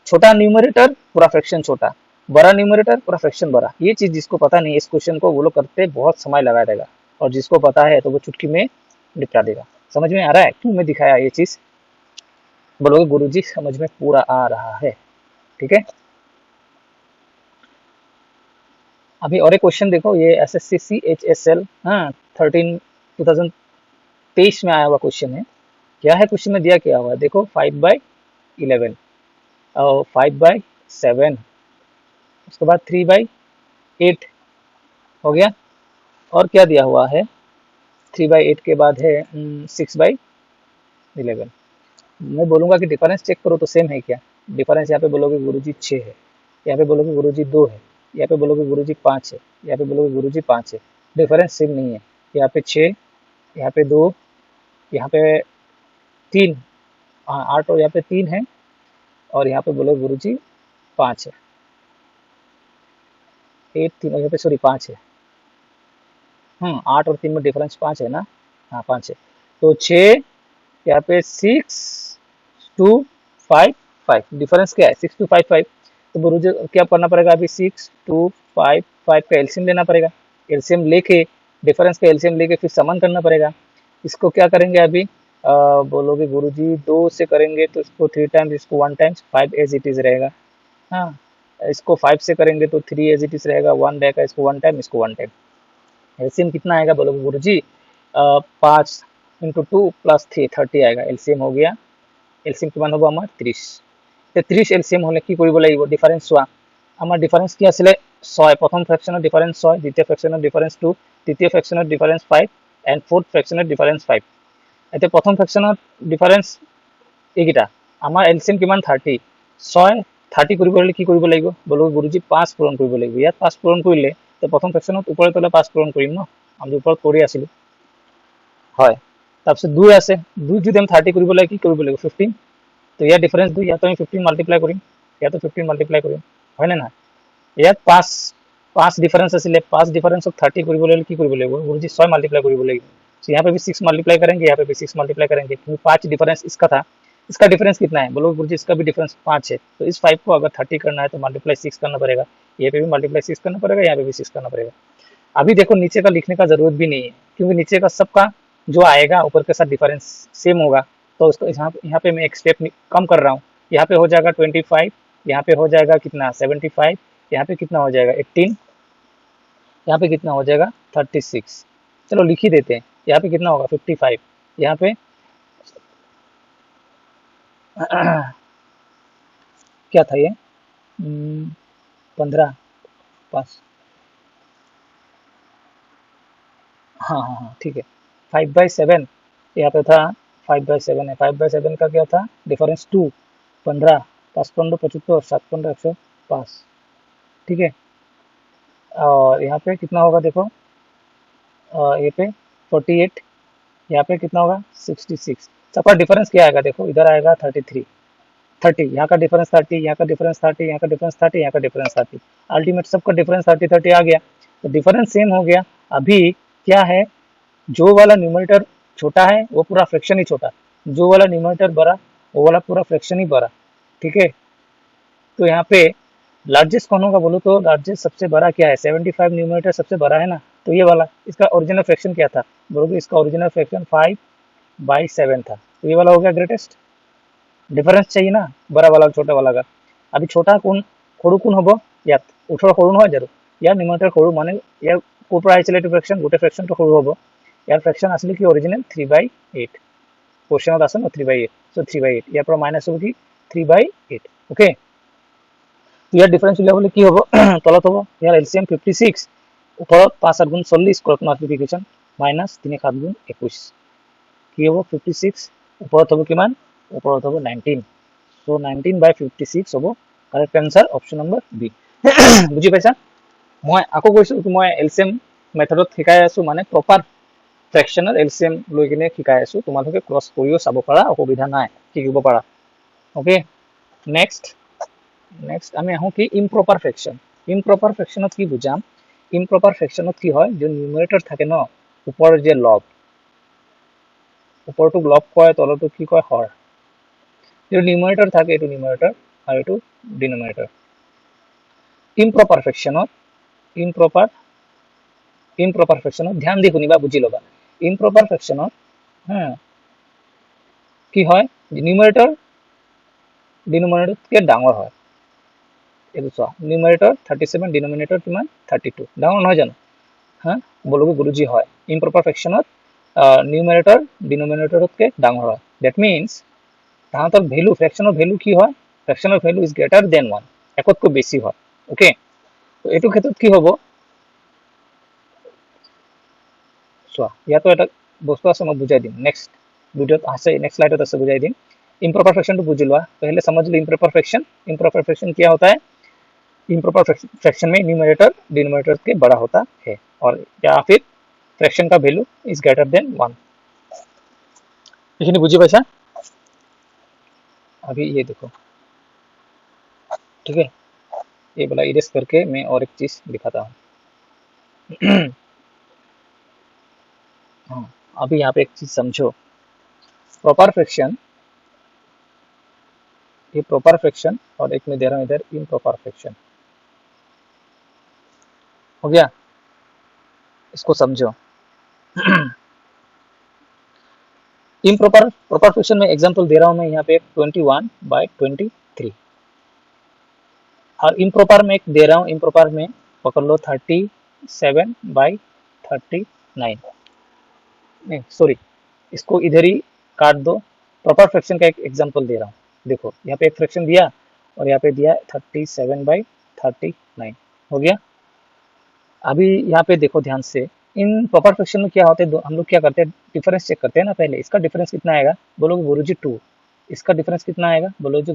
छोटा न्यूमरेटर पूरा फ्रैक्शन छोटा, बड़ा न्यूमरेटर पूरा फ्रैक्शन बड़ा, ये चीज जिसको पता नहीं है इस क्वेश्चन को वो लोग करते बहुत समय लगा देगा, और जिसको पता है तो वो चुटकी में निपटा देगा। समझ में आ रहा है क्यों मैं दिखाया ये चीज? बोलोगे गुरुजी समझ में पूरा आ रहा है, ठीक है। अभी और एक क्वेश्चन देखो, ये एसएससी सीएचएसएल 13 2023 में आया हुआ क्वेश्चन है। क्या है क्वेश्चन में दिया, क्या हुआ देखो 5/11 और 5/7, उसके बाद 3/8 हो गया, और क्या दिया हुआ है 3/8 के बाद है 6/11। मैं बोलूँगा कि डिफरेंस चेक करो तो सेम है क्या? डिफरेंस यहाँ पे बोलोगे गुरुजी 6 है, यहाँ पे बोलोगे गुरुजी 2 है, यहाँ पे बोलोगे गुरुजी 5 है, यहाँ पे बोलोगे गुरुजी 5 है। डिफरेंस सेम नहीं है, यहाँ पे 6, यहाँ पे 2, यहाँ पे 3, 8 और यहाँ पे 3 है, और यहाँ पे बोलोगे गुरुजी 5 है, 8 3 और यहाँ पे सॉरी 5 है। 8 और 3 में डिफरेंस 5 है ना, हाँ 5 है। तो 6 यहाँ पे 6 2 5 5, डिफरेंस क्या है 6 2 5 5। तो गुरुजी क्या करना पड़ेगा, अभी 6 2 5 5 का एलसीएम लेना पड़ेगा। एलसीएम लेके डिफरेंस का एलसीएम लेके फिर समान करना पड़ेगा। इसको क्या करेंगे अभी, बोलोगे गुरुजी 2 से करेंगे तो इसको 3 टाइम्स, इसको 1 टाइम्स, 5 एज इट इज रहेगा। हाँ, इसको 5 से करेंगे तो 3 एज इट इज रहेगा, 1 रहेगा, इसको 1 टाइम, इसको 1 टाइम। एलसीएम कितना आएगा बोलोगे गुरुजी, 5 इंटू 2 प्लस 3 30 आएगा। एलसीएम हो गया, एलसीएम किमान होगा आमार 30। तो 30 एलसीएम হলে কি কৰিব লাগিব, ডিফারেন্স চোৱা। আমাৰ ডিফারেন্স কি আছিলে 6, প্ৰথম ফ্ৰেকশনৰ ডিফারেন্স 6, দ্বিতীয় ফ্ৰেকশনৰ ডিফারেন্স 2, তৃতীয় ফ্ৰেকশনৰ ডিফারেন্স 5 এন্ড ফোর্থ ফ্ৰেকশনৰ ডিফারেন্স 5। এতিয়া প্ৰথম ফ্ৰেকশনৰ ডিফারেন্স এইকেইটা, আমাৰ এলসিএম কিমান 30, 6 30 কৰিব হলে কি কৰিব লাগিব বলো গুৰুজি 5 পূৰণ কৰিব লাগিব। ইয়াত 5 পূৰণ কৰিলে তো প্ৰথম ফ্ৰেকশনত ওপৰে তলে 5 পূৰণ কৰিম ন, আমি ওপৰত কৰি আছিলো হয়। তাৰপিছত 2 আছে, 2 যদি আমি 30 কৰিব লাগে কি কৰিব লাগিব 15। তো ইয়াৰ ডিফারেন্স 2, ইয়াত আমি 15 মাল্টিপ্লাই কৰিম, ইয়াতো 15 মাল্টিপ্লাই কৰিম, হয় না না। ইয়াত 5 5 डिफरेंस आছিলে, 5 डिफरेंस ऑफ 30 কৰিব হলে কি কৰিব লাগিব गुरुजी 6 मल्टीप्लाई কৰিব লাগিব। तो यहाँ पे भी 6 मल्टीप्लाई करेंगे, यहाँ पे भी 6 मल्टीप्लाई करेंगे, क्योंकि 5 डिफरेंस इसका था। इसका डिफरेंस कितना है बोलो गुरुजी, इसका भी डिफरेंस 5 है। तो इस 5 को अगर 30 करना है तो मल्टीप्लाई 6 करना पड़ेगा, यहाँ पे भी मल्टीप्लाई 6 करना पड़ेगा, यहाँ पे भी 6 करना पड़ेगा। अभी देखो नीचे का लिखने का जरूरत भी नहीं है, क्योंकि नीचे का सबका जो आएगा ऊपर के साथ डिफरेंस सेम होगा। तो उसको यहाँ पे मैं एक स्टेप कम कर रहा हूँ, यहाँ पे हो जाएगा 25, यहाँ पे हो जाएगा कितना 75, यहाँ पे कितना हो जाएगा 18, यहाँ पे कितना हो जाएगा 36। चलो लिख ही देते हैं, यहाँ पे कितना होगा 55, यहाँ पे क्या था ये 15 5, हाँ हाँ हाँ ठीक है 5/7 यहाँ पे था, 5/7 है। 5/7 का क्या था डिफरेंस 2, 15, 5 15 75, 7 15 105, ठीक है। और यहाँ पे कितना होगा देखो, ये पे 48, यहाँ पे कितना होगा 66। सबका डिफरेंस क्या आएगा देखो, इधर आएगा 33 30, यहाँ का डिफरेंस 30, यहाँ का डिफरेंस 30, यहाँ का डिफरेंस 30, यहाँ का डिफरेंस 30, अल्टीमेट सबका डिफरेंस 30 30 आ गया। तो डिफरेंस सेम हो गया। अभी क्या है, जो वाला न्यूमरेटर छोटा है वो पूरा फ्रैक्शन ही छोटा, जो वाला न्यूमरेटर बड़ा वो वाला पूरा फ्रैक्शन ही बड़ा, ठीक है। तो यहाँ पे लार्जेस्ट कौन होगा बोलो तो लार्जेस्ट सबसे बड़ा क्या है 75, न्यूमरेटर सबसे बड़ा है ना, तो ये वाला। इसका ओरिजिनल फ्रैक्शन क्या था बोलोगे, इसका ओरिजिनल फ्रैक्शन 5/7 था, तो ये वाला हो गया ग्रेटेस्ट। डिफरेंस चाहिए ना बड़ा वाला छोटा वाला का। अभी छोटा কোন সৰু কোন হ'ব, ইয়াত 18 সৰু নহয় জানো, ইয়াৰ নিউমাৰেটৰ সৰু মানে ইয়াৰ ক'ৰ পৰা আহিছিলে এইটো ফ্ৰেকশন, গোটেই ফ্ৰেকশনটো সৰু হ'ব। ইয়াৰ ফ্ৰেকশন আছিলে কি অৰিজিনেল 3/8, কোশ্চেনত আছে ন 3/8, সো 3/8 ইয়াৰ পৰা মাইনাস হ'ব কি 3/8, ওকে। ইয়াৰ ডিফারেন্স উলিয়াবলে কি হ'ব তলত হ'ব ইয়াৰ এলসিএম 56, ওপৰত 5 8 গুণ 40 ক্রস মাল্টিপ্লিকেশন মাইনাস 3 7 গুণ 21, কি হ'ব 56, ওপৰত হ'ব কিমান, ওপৰত হ'ব 19। সো 19/56 হ'ব correct answer option number B. বুজি পাইছা, মই আকৌ কৈছো কি মই এলসিএম মেথডত শিকাই আছো, মানে প্ৰপাৰ ফ্ৰেকশনৰ এলসিএম লৈ কিনে শিকাই আছো, তোমালোকে ক্রস কৰিও চাব পাৰা, অসুবিধা নাই, শিকিব পাৰা, ওকে। নেক্সট আমি আহো কি ইমপ্ৰপাৰ ফ্ৰেকশন। ইমপ্ৰপাৰ ফ্ৰেকশনত কি বুজাম, ইমপ্ৰপাৰ ফ্ৰেকশনত কি হয়, যে নিউমাৰেটৰ থাকে ন ওপৰৰ যে লব, ওপৰটো লব কয়, তলটো কি কয় হৰ। এইটো নিউমাৰেটৰ থাকে, এইটো নিউমাৰেটৰ আৰু এইটো ডিনোমিনেটৰ। ইমপ্ৰপাৰ ফ্ৰেকশনত ইমপ্ৰপাৰ ফ্ৰেকশনত ধ্যান দি শুনিবা, বুজি ল'বা। ইমপ্ৰপাৰ ফ্ৰেকশনত কি হয়, নিউমাৰেটৰ ডিনোমিনেটৰতকৈ ডাঙৰ হয়। এইটো চোৱা, নিউমাৰেটৰ 37, ডিনোমিনেটৰ কিমান 32, ডাঙৰ নহয় জানো, হা বলবো গুৰুজি হয়। ইমপ্ৰপাৰ ফ্ৰেকশনত নিউমাৰেটৰ ডিনোমিনেটৰতকৈ ডাঙৰ হয়। দ্যাট মিন্স তাহাঁতৰ ভ্যালু, ফ্ৰেকশনৰ ভ্যালু কি হয়, ফ্ৰেকশনৰ ভ্যালু ইজ গ্ৰেটাৰ দেন 1, একতকৈ বেছি হয়, ওকে। তো এইটো ক্ষেত্ৰত কি হ'ব চোৱা, ইয়াতো এটা বস্তু আছে মই বুজাই দিম, নেক্সট ভিডিওত আছে, नेक्स्ट स्लाइड আছে बुझाई दिन। इम्प्रॉपर फ्रैक्शन तो बुझ लो, पहले समझ लो इम्प्रॉपर फ्रैक्शन। इम्प्रॉपर फ्रैक्शन क्या होता है, इम्प्रॉपर फ्रैक्शन में न्यूमरेटर डिनोमिनेटर के बड़ा होता है, और या फिर फ्रैक्शन का वैल्यू इज ग्रेटर देन 1। बुझी पाइसा, अभी ये देखो, ठीक है, ये वाला इरेज करके मैं और एक चीज दिखाता हूँ। हाँ, अभी यहाँ पे एक चीज समझो, प्रॉपर फ्रैक्शन, ये प्रॉपर फ्रैक्शन और एक में दे रहा हूँ इधर इम्प्रॉपर फ्रैक्शन, हो गया। इसको समझो, इम्प्रॉपर प्रॉपर फ्रैक्शन में एग्जांपल दे रहा हूं मैं यहाँ पे 21/23 और इम्प्रॉपर में एक दे रहा हूँ, इम्प्रॉपर में पकड़ लो 37/39, नहीं सॉरी इसको इधर ही काट दो। प्रॉपर फ्रैक्शन का एक एग्जांपल दे रहा हूँ, देखो यहाँ पे एक फ्रैक्शन दिया और यहाँ पे दिया 37/39 हो गया। अभी यहाँ पे देखो ध्यान से, इन प्रॉपर फ्रैक्शन में क्या होता है, हम लोग क्या करते हैं, डिफरेंस चेक करते हैं ना। पहले इसका डिफरेंस कितना आएगा, बोलोगे गुरुजी 2। इसका डिफरेंस कितना आएगा, बोलोगे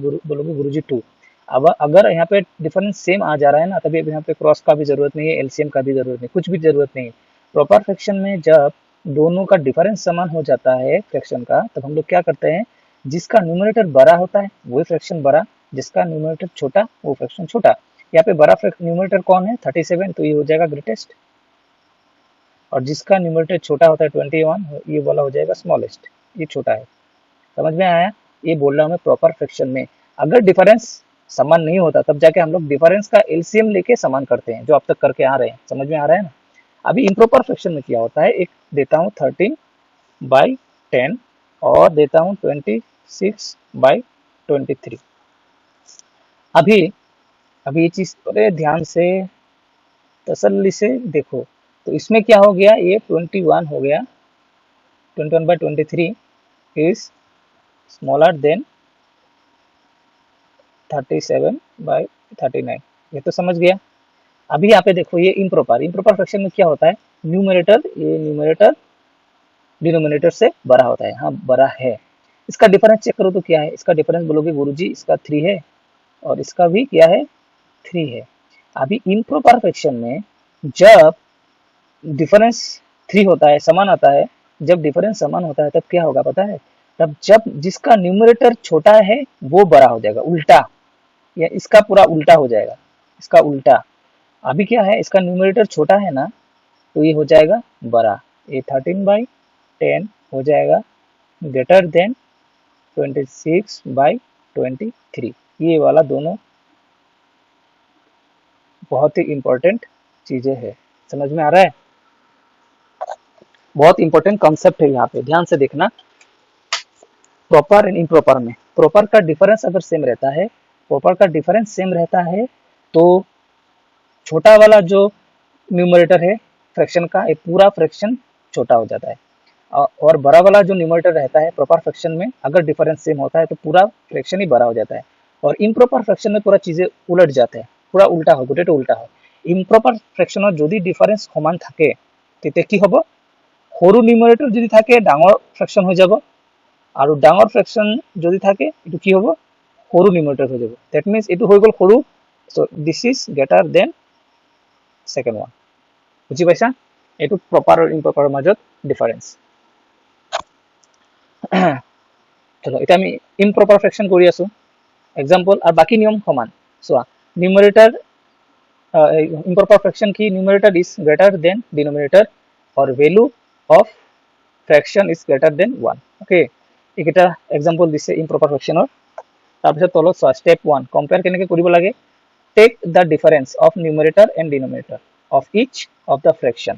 गुरुजी 2। अब अगर यहाँ पे डिफरेंस सेम आ जा रहा है ना, तभी अब यहाँ पे क्रॉस का भी जरूरत नहीं है, एलसीएम का भी जरूरत नहीं, कुछ भी जरूरत नहीं है। प्रॉपर फ्रैक्शन में जब दोनों का डिफरेंस समान हो जाता है फ्रैक्शन का, तब हम लोग क्या करते हैं, जिसका न्यूमरेटर बड़ा होता है वही फ्रैक्शन बड़ा, जिसका न्यूमरेटर छोटा वो फ्रैक्शन छोटा। यहाँ पे बड़ा न्यूमरेटर कौन है, 37, तो ये हो जाएगा ग्रेटेस्ट, और जिसका न्यूमरेटर छोटा होता है 21, ये वाला हो जाएगा स्मॉलेस्ट, ये छोटा है। समझ में आया, ये बोल रहा हूँ मैं प्रॉपर फ्रैक्शन में अगर डिफरेंस समान नहीं होता तब जाके हम लोग डिफरेंस का एलसीएम लेके समान करते हैं, जो अब तक करके आ रहे हैं। समझ में आ रहा है ना। अभी इम्प्रॉपर फ्रैक्शन में क्या होता है, एक देता हूँ 13/10 और देता हूँ 26/23। अभी अभी ये चीज थोड़े ध्यान से तसल्ली से देखो, तो इसमें क्या हो गया, ये 21 हो गया, 21/23 इज स्मॉलर देन 37/39, ये तो समझ गया। अभी यहाँ पे देखो ये इम्प्रॉपर फ्रैक्शन में क्या होता है, न्यूमरेटर डिनोमिनेटर से बड़ा होता है, हाँ बड़ा है। इसका डिफरेंस चेक करो तो क्या है, इसका डिफरेंस बोलोगे गुरुजी इसका 3 है और इसका भी क्या है 3 है। अभी इम्प्रॉपर फ्रैक्शन में जब डिफरेंस 3 होता है, समान आता है, जब डिफरेंस समान होता है तब क्या होगा पता है, तब जब जिसका न्यूमरेटर छोटा है वो बड़ा हो जाएगा, उल्टा, या इसका पूरा उल्टा हो जाएगा, इसका उल्टा। अभी क्या है, इसका न्यूमरेटर छोटा है ना, तो ये हो जाएगा बड़ा, ये 13/10 हो जाएगा ग्रेटर देन 26/23। ये वाला दोनों बहुत ही इंपॉर्टेंट चीजें है, समझ में आ रहा है, बहुत इंपॉर्टेंट कॉन्सेप्ट है, यहाँ पे ध्यान से देखना। प्रॉपर एंड इम्प्रॉपर में प्रॉपर का डिफरेंस अगर सेम रहता है, प्रॉपर का डिफरेंस सेम रहता है तो छोटा वाला जो न्यूमरेटर है फ्रैक्शन का, एक पूरा फ्रैक्शन छोटा हो जाता है, और बड़ा वाला जो न्यूमरेटर रहता है प्रॉपर फ्रैक्शन में अगर डिफरेंस सेम होता है तो पूरा फ्रैक्शन ही बड़ा हो जाता है। और इम्प्रॉपर फ्रैक्शन में पूरा चीजें उलट जाते हैं, पूरा उल्टा हो, गोटेटा उल्टा हो। इम्प्रॉपर फ्रैक्शনত যদি ডিফারেন্স সমান থাকে তেতিয়া কি হ'ব, সৰু নিউমাৰেটৰ যদি থাকে ডাঙৰ ফ্ৰেকশন হৈ যাব, আৰু ডাঙৰ ফ্ৰেকশন যদি থাকে এটো কি হ'ব, সৰু নিউমাৰেটৰ হৈ যাব। দ্যাট মিন্স এটো হৈ গ'ল সৰু, so this is greater than second one. বুঝি পাইছা, এটো প্ৰপাৰ আৰু ইম্প্ৰপাৰৰ মাজত ডিফাৰেন্স। চলো এটা আমি ইম্প্ৰপাৰ ফ্ৰেকশন কৰি আছো एग्जाम्पल, और बाकी नियम समान। सो न्यूमरेटर इम्प्रॉपर फ्रैक्शन की numerator is greater than denominator और value of fraction is greater than 1। Okay, এইকেইটা एग्जाम्पल দিছে ইম্প্ৰপাৰ ফ্ৰैक्শনৰ। তাৰপিছত তলত চোৱা স্টেপ 1 কম্পেয়াৰ কেনেকৈ কৰিব লাগে, take the difference of numerator and denominator of each of the fraction.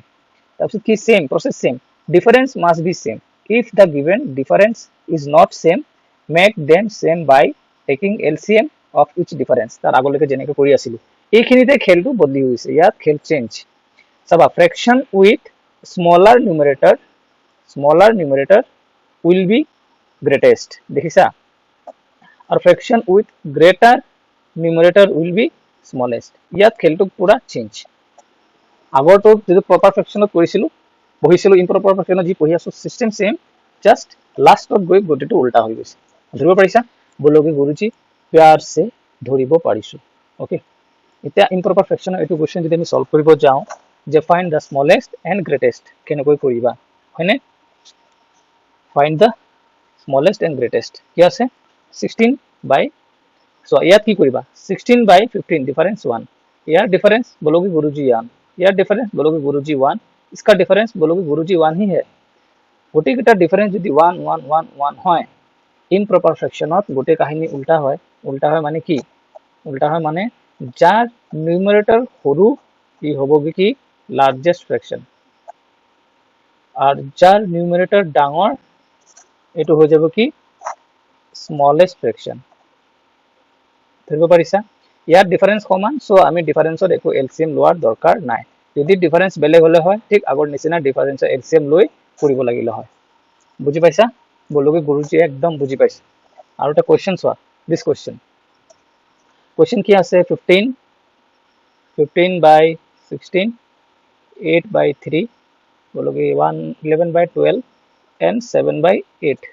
তাৰপিছত কি same process, same difference must be same, if the given difference is not same make them same by taking LCM of each difference. তাৰ আগলৈকে যেনেকৈ কৰি আছিলো এইখিনিতে খেলটো বদলি হৈছে, ইয়াত খেল চেঞ্জ। চাবা fraction with smaller numerator will be greatest, দেখিছা, और fraction with greater numerator will be smallest. ইয়াত খেলটো পুরা চেঞ্জ। আগৰটো যেটো প্ৰপাৰ ফ্रैक्शনত কৰিছিলো বহিছিলো, ইম্প্ৰপাৰ ফ্रैक्शনত যি পঢ়ি আছো সিস্টেম সেম, জাস্ট লাষ্টত গৈ গতিটো উল্টা হৈ গৈছে। ধৰিব পাৰিছা, বলোগে গুৰুজি প্যাৰ से ধৰিব পাৰিছো। ওকে, এতিয়া ইম্প্ৰপাৰ ফ্रैक्शনৰ এইটো কোৱেশ্চন যদি আমি সলভ কৰিব যাওঁ যে find the smallest and greatest, কেনেকৈ কৰিবা হয়নে, find the smallest and greatest কি আছে 16 বাই, সো ইয়াত কি কৰিবা 16/15 डिफरेंस 1, यार डिफरेंस बोलोगे गुरुजी 1, यार डिफरेंस बोलोगे गुरुजी 1, इसका डिफरेंस बोलोगे गुरुजी 1 ही है। गोटे केटा डिफरेंस যদি 1 1 1 1 হয়, ইম্প্ৰপাৰ ফ্रैक्शনত গোটে কাহিনী উল্টা হয়। উল্টা হয় মানে কি, উল্টা হয় মানে যার নিউমারেটর সৰু ই হ'বগে কি লাৰ্জেষ্ট ফ্रैक्शन, আৰু যাৰ নিউমাৰেটৰ ডাঙৰ এটো হৈ যাব কি স্মলেষ্ট ফ্ৰেকশন ধৰিব পাৰিছা ইয়াৰ ডিফাৰেন্স সমান সো আমি ডিফাৰেন্সত একো এলসিএম লোৱাৰ দৰকাৰ নাই যদি ডিফাৰেন্স বেলেগ হলে হয় ঠিক আগৰ নিচিনা ডিফাৰেন্সৰ এলসিএম লৈ কৰিব লাগিলে হয় বুজি পাইছা বলকে গুৰুজি একদম বুজি পাইছে আৰু এটা কোৱেশ্চন চোৱা দিস কোৱেশ্চন কি আছে 15 by 16 8 by 3 বলকে 11 by 12 and 7 by 8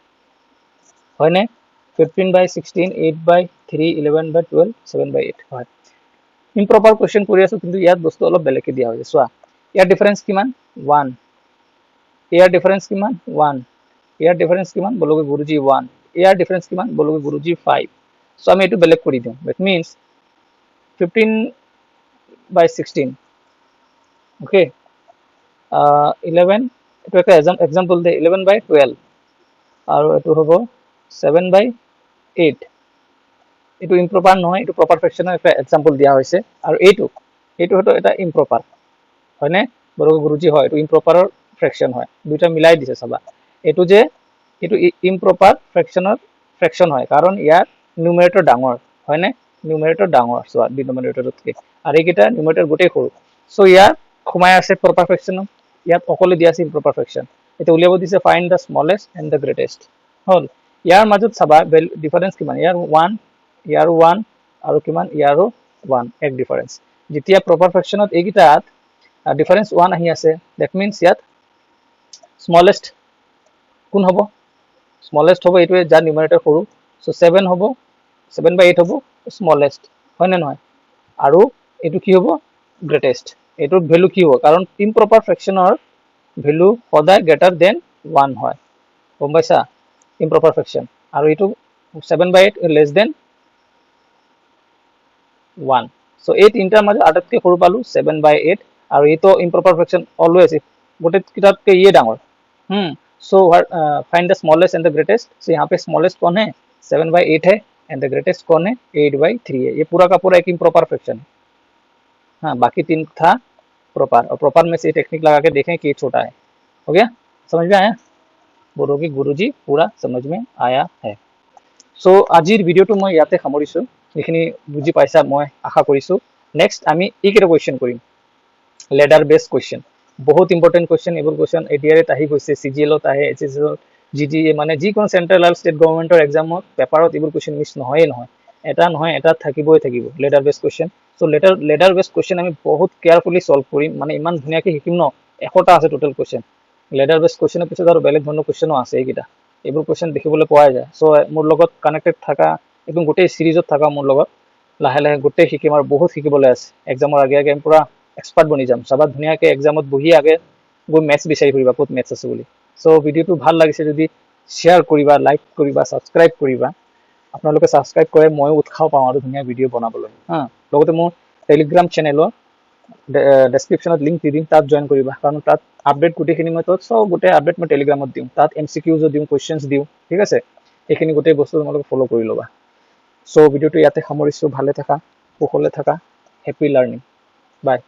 হয় নে 15 by 16 8 by 3 11 by 12 7 by 8 হয় ইম্প্ৰপাৰ কোৱেশ্চন কৰি আছো কিন্তু ইয়াত বস্তু অলপ বেলেগকে দিয়া হৈছে চোৱা ইয়াৰ ডিফাৰেন্স কিমান 1 ইয়াৰ ডিফাৰেন্স কিমান 1 ইয়াৰ ডিফাৰেন্স কিমান বলকে গুৰুজি 1 ইয়াৰ ডিফাৰেন্স কিমান বলকে গুৰুজি 5 সো আমি এটো বেলেগ কৰি দিম that means 15 by 16 okay 11 এটো একটা एग्जांपल দে 11 by 12 আৰু এটো হ'ব 7 by 8 এটো ইম্প্ৰপাৰ নহয় এটো প্ৰপাৰ ফ্ৰেকশনৰ একটা एग्जांपल দিয়া হৈছে আৰু এটো হটো এটা ইম্প্ৰপাৰ হয়নে বলকে গুৰুজি হয় এটো ইম্প্ৰপাৰৰ ফ্ৰেকশন হয় দুইটা মিলাই দিছে সবা এটো যে এটো ইম্প্ৰপাৰ ফ্ৰেকশন হয় কাৰণ ইয়াৰ নিউমাৰেটৰ ডাঙৰ হয়নে নিউমাৰেটৰ ডাঙৰ সো ডিনোমিনেটৰতকে আৰু এইকেইটা নিউমাৰেটৰ গোটেই সৰু সো ইয়াৰ কমাই আছে প্ৰপাৰ ফ্ৰেকশন ইয়াত অকলে দিয়া আছে ইম্প্ৰপাৰ ফ্ৰেকশন এটা উলিয়াব দিছে find the smallest and the greatest হল ইয়াৰ মাজত সবা ডিফাৰেন্স কিমান ইয়াৰ 1 আৰু কিমান ইয়াৰো 1 এক ডিফাৰেন্স যেতিয়া প্ৰপাৰ ফ্ৰেকশনত এইকেইটাত ডিফাৰেন্স 1 আহি আছে দ্যাট মিন্স ইয়াত স্মলেষ্ট কোন হ'ব স্মলেষ্ট হ'ব এটোৱে যাৰ নিউমাৰেটৰ সৰু সো 7 হ'ব 7 by 8 হ'ব স্মলেষ্ট হয় না নহয় আৰু এটো কি হ'ব গ্ৰেটেষ্ট এটোৰ ভ্যালু কি হ'ব কাৰণ ইম্প্ৰপাৰ ফ্ৰেকশনৰ ভ্যালু সদায় গ্ৰেটাৰ দেন 1 হয় গম পাইছা ইম্প্ৰপাৰ ফ্ৰেকশন আৰু এটো 7 by 8 লেস দেন 1 সো এই তিনটাৰ মাজত আটাইতকৈ সৰু পালো 7 by 8 আৰু এটো ইম্প্ৰপাৰ ফ্ৰেকশন অলৱেজ গোটে কিটাতকে ইয়ে ডাঙৰ so find the smallest and the greatest so यहाँ पे smallest कौन है 7 by 8 है and the greatest कौन है 8 by 3 है ये पूरा का पूरा एक इम्प्रॉपर फ्रैक्शन है हाँ बाकी तीन था प्रॉपर और प्रॉपर में से टेक्निक लगा के देखें कि छोटा है हो गया समझ में आया बोलोगे गुरुजी पूरा समझ में आया है सो আজিৰ ভিডিওটো মই ইয়াতে সামৰিছো এইখিনি বুজি পাইছা মই আশা কৰিছো নেক্সট আমি এইকেইটা কোৱেশ্চন কৰিম লেডাৰ বেস কোৱেশ্চন बहुत इंपोर्टेंट क्वेश्चन एबल क्वेश्चन एडीआरएत आহি গৈছে সিজিএলত আহে এসএসএল জিডিএ মানে যি কোন সেন্ট্রাল আর স্টেট গভর্নমেন্টৰ एग्जामত পেপাৰত এবল क्वेश्चन মিস নহয় নহয় এটা থাকিবই থাকিব leather base question so leather base question আমি বহুত কেয়ারফুলি সলভ কৰিম মানে ইমান ধুনিয়াকে শিকিম ন 100টা আছে টোটাল क्वेश्चन লেডাৰ বেস क्वेश्चনৰ পিছত আৰু বেলেগ ধৰণৰ क्वेश्चनও আছে এইকিটা এবল क्वेश्चन দেখিবলৈ পোৱা যায় সো মোৰ লগত কানেক্টেড থাকা এবং গোটেই সিরিজত থাকা মোৰ লগত লাহে লাহে গোটেই শিকিম আৰু বহুত শিকিবলৈ আছে एग्जामৰ আগে আগে পুৰা एक्सपार्ट बनि जाम सबात धुनियाके एग्जामत बहि आगे गो मैथ्स बिचारि फुरिबा कोत मैथ्स আছে বুলি সো ভিডিওটো ভাল লাগিছে যদি শেয়ার কৰিবা লাইক কৰিবা সাবস্ক্রাইব কৰিবা আপোনালোকে সাবস্ক্রাইব কৰে মই উৎসাহ পাওঁ আৰু ধুনিয়া ভিডিও বনাবলৈ লগতে মোৰ টেলিগ্ৰাম চেনেলৰ ডেসক্ৰিপচনত লিংক দি দিম তাত জয়েন কৰিবা কাৰণ তাত আপডেট গুটেখিনি মই তত সব গুটে আপডেট মই টেলিগ্ৰামত দিম তাত এমসিকিউজ দিম কোৱেশ্চনছ দিম ঠিক আছে এইখিনি গুটে বস্তু তোমালোকে ফলো কৰি লবা সো ভিডিওটো ইয়াতে সামৰিছো ভালে থাকা কুশলে থাকা হ্যাপি লার্নিং বাই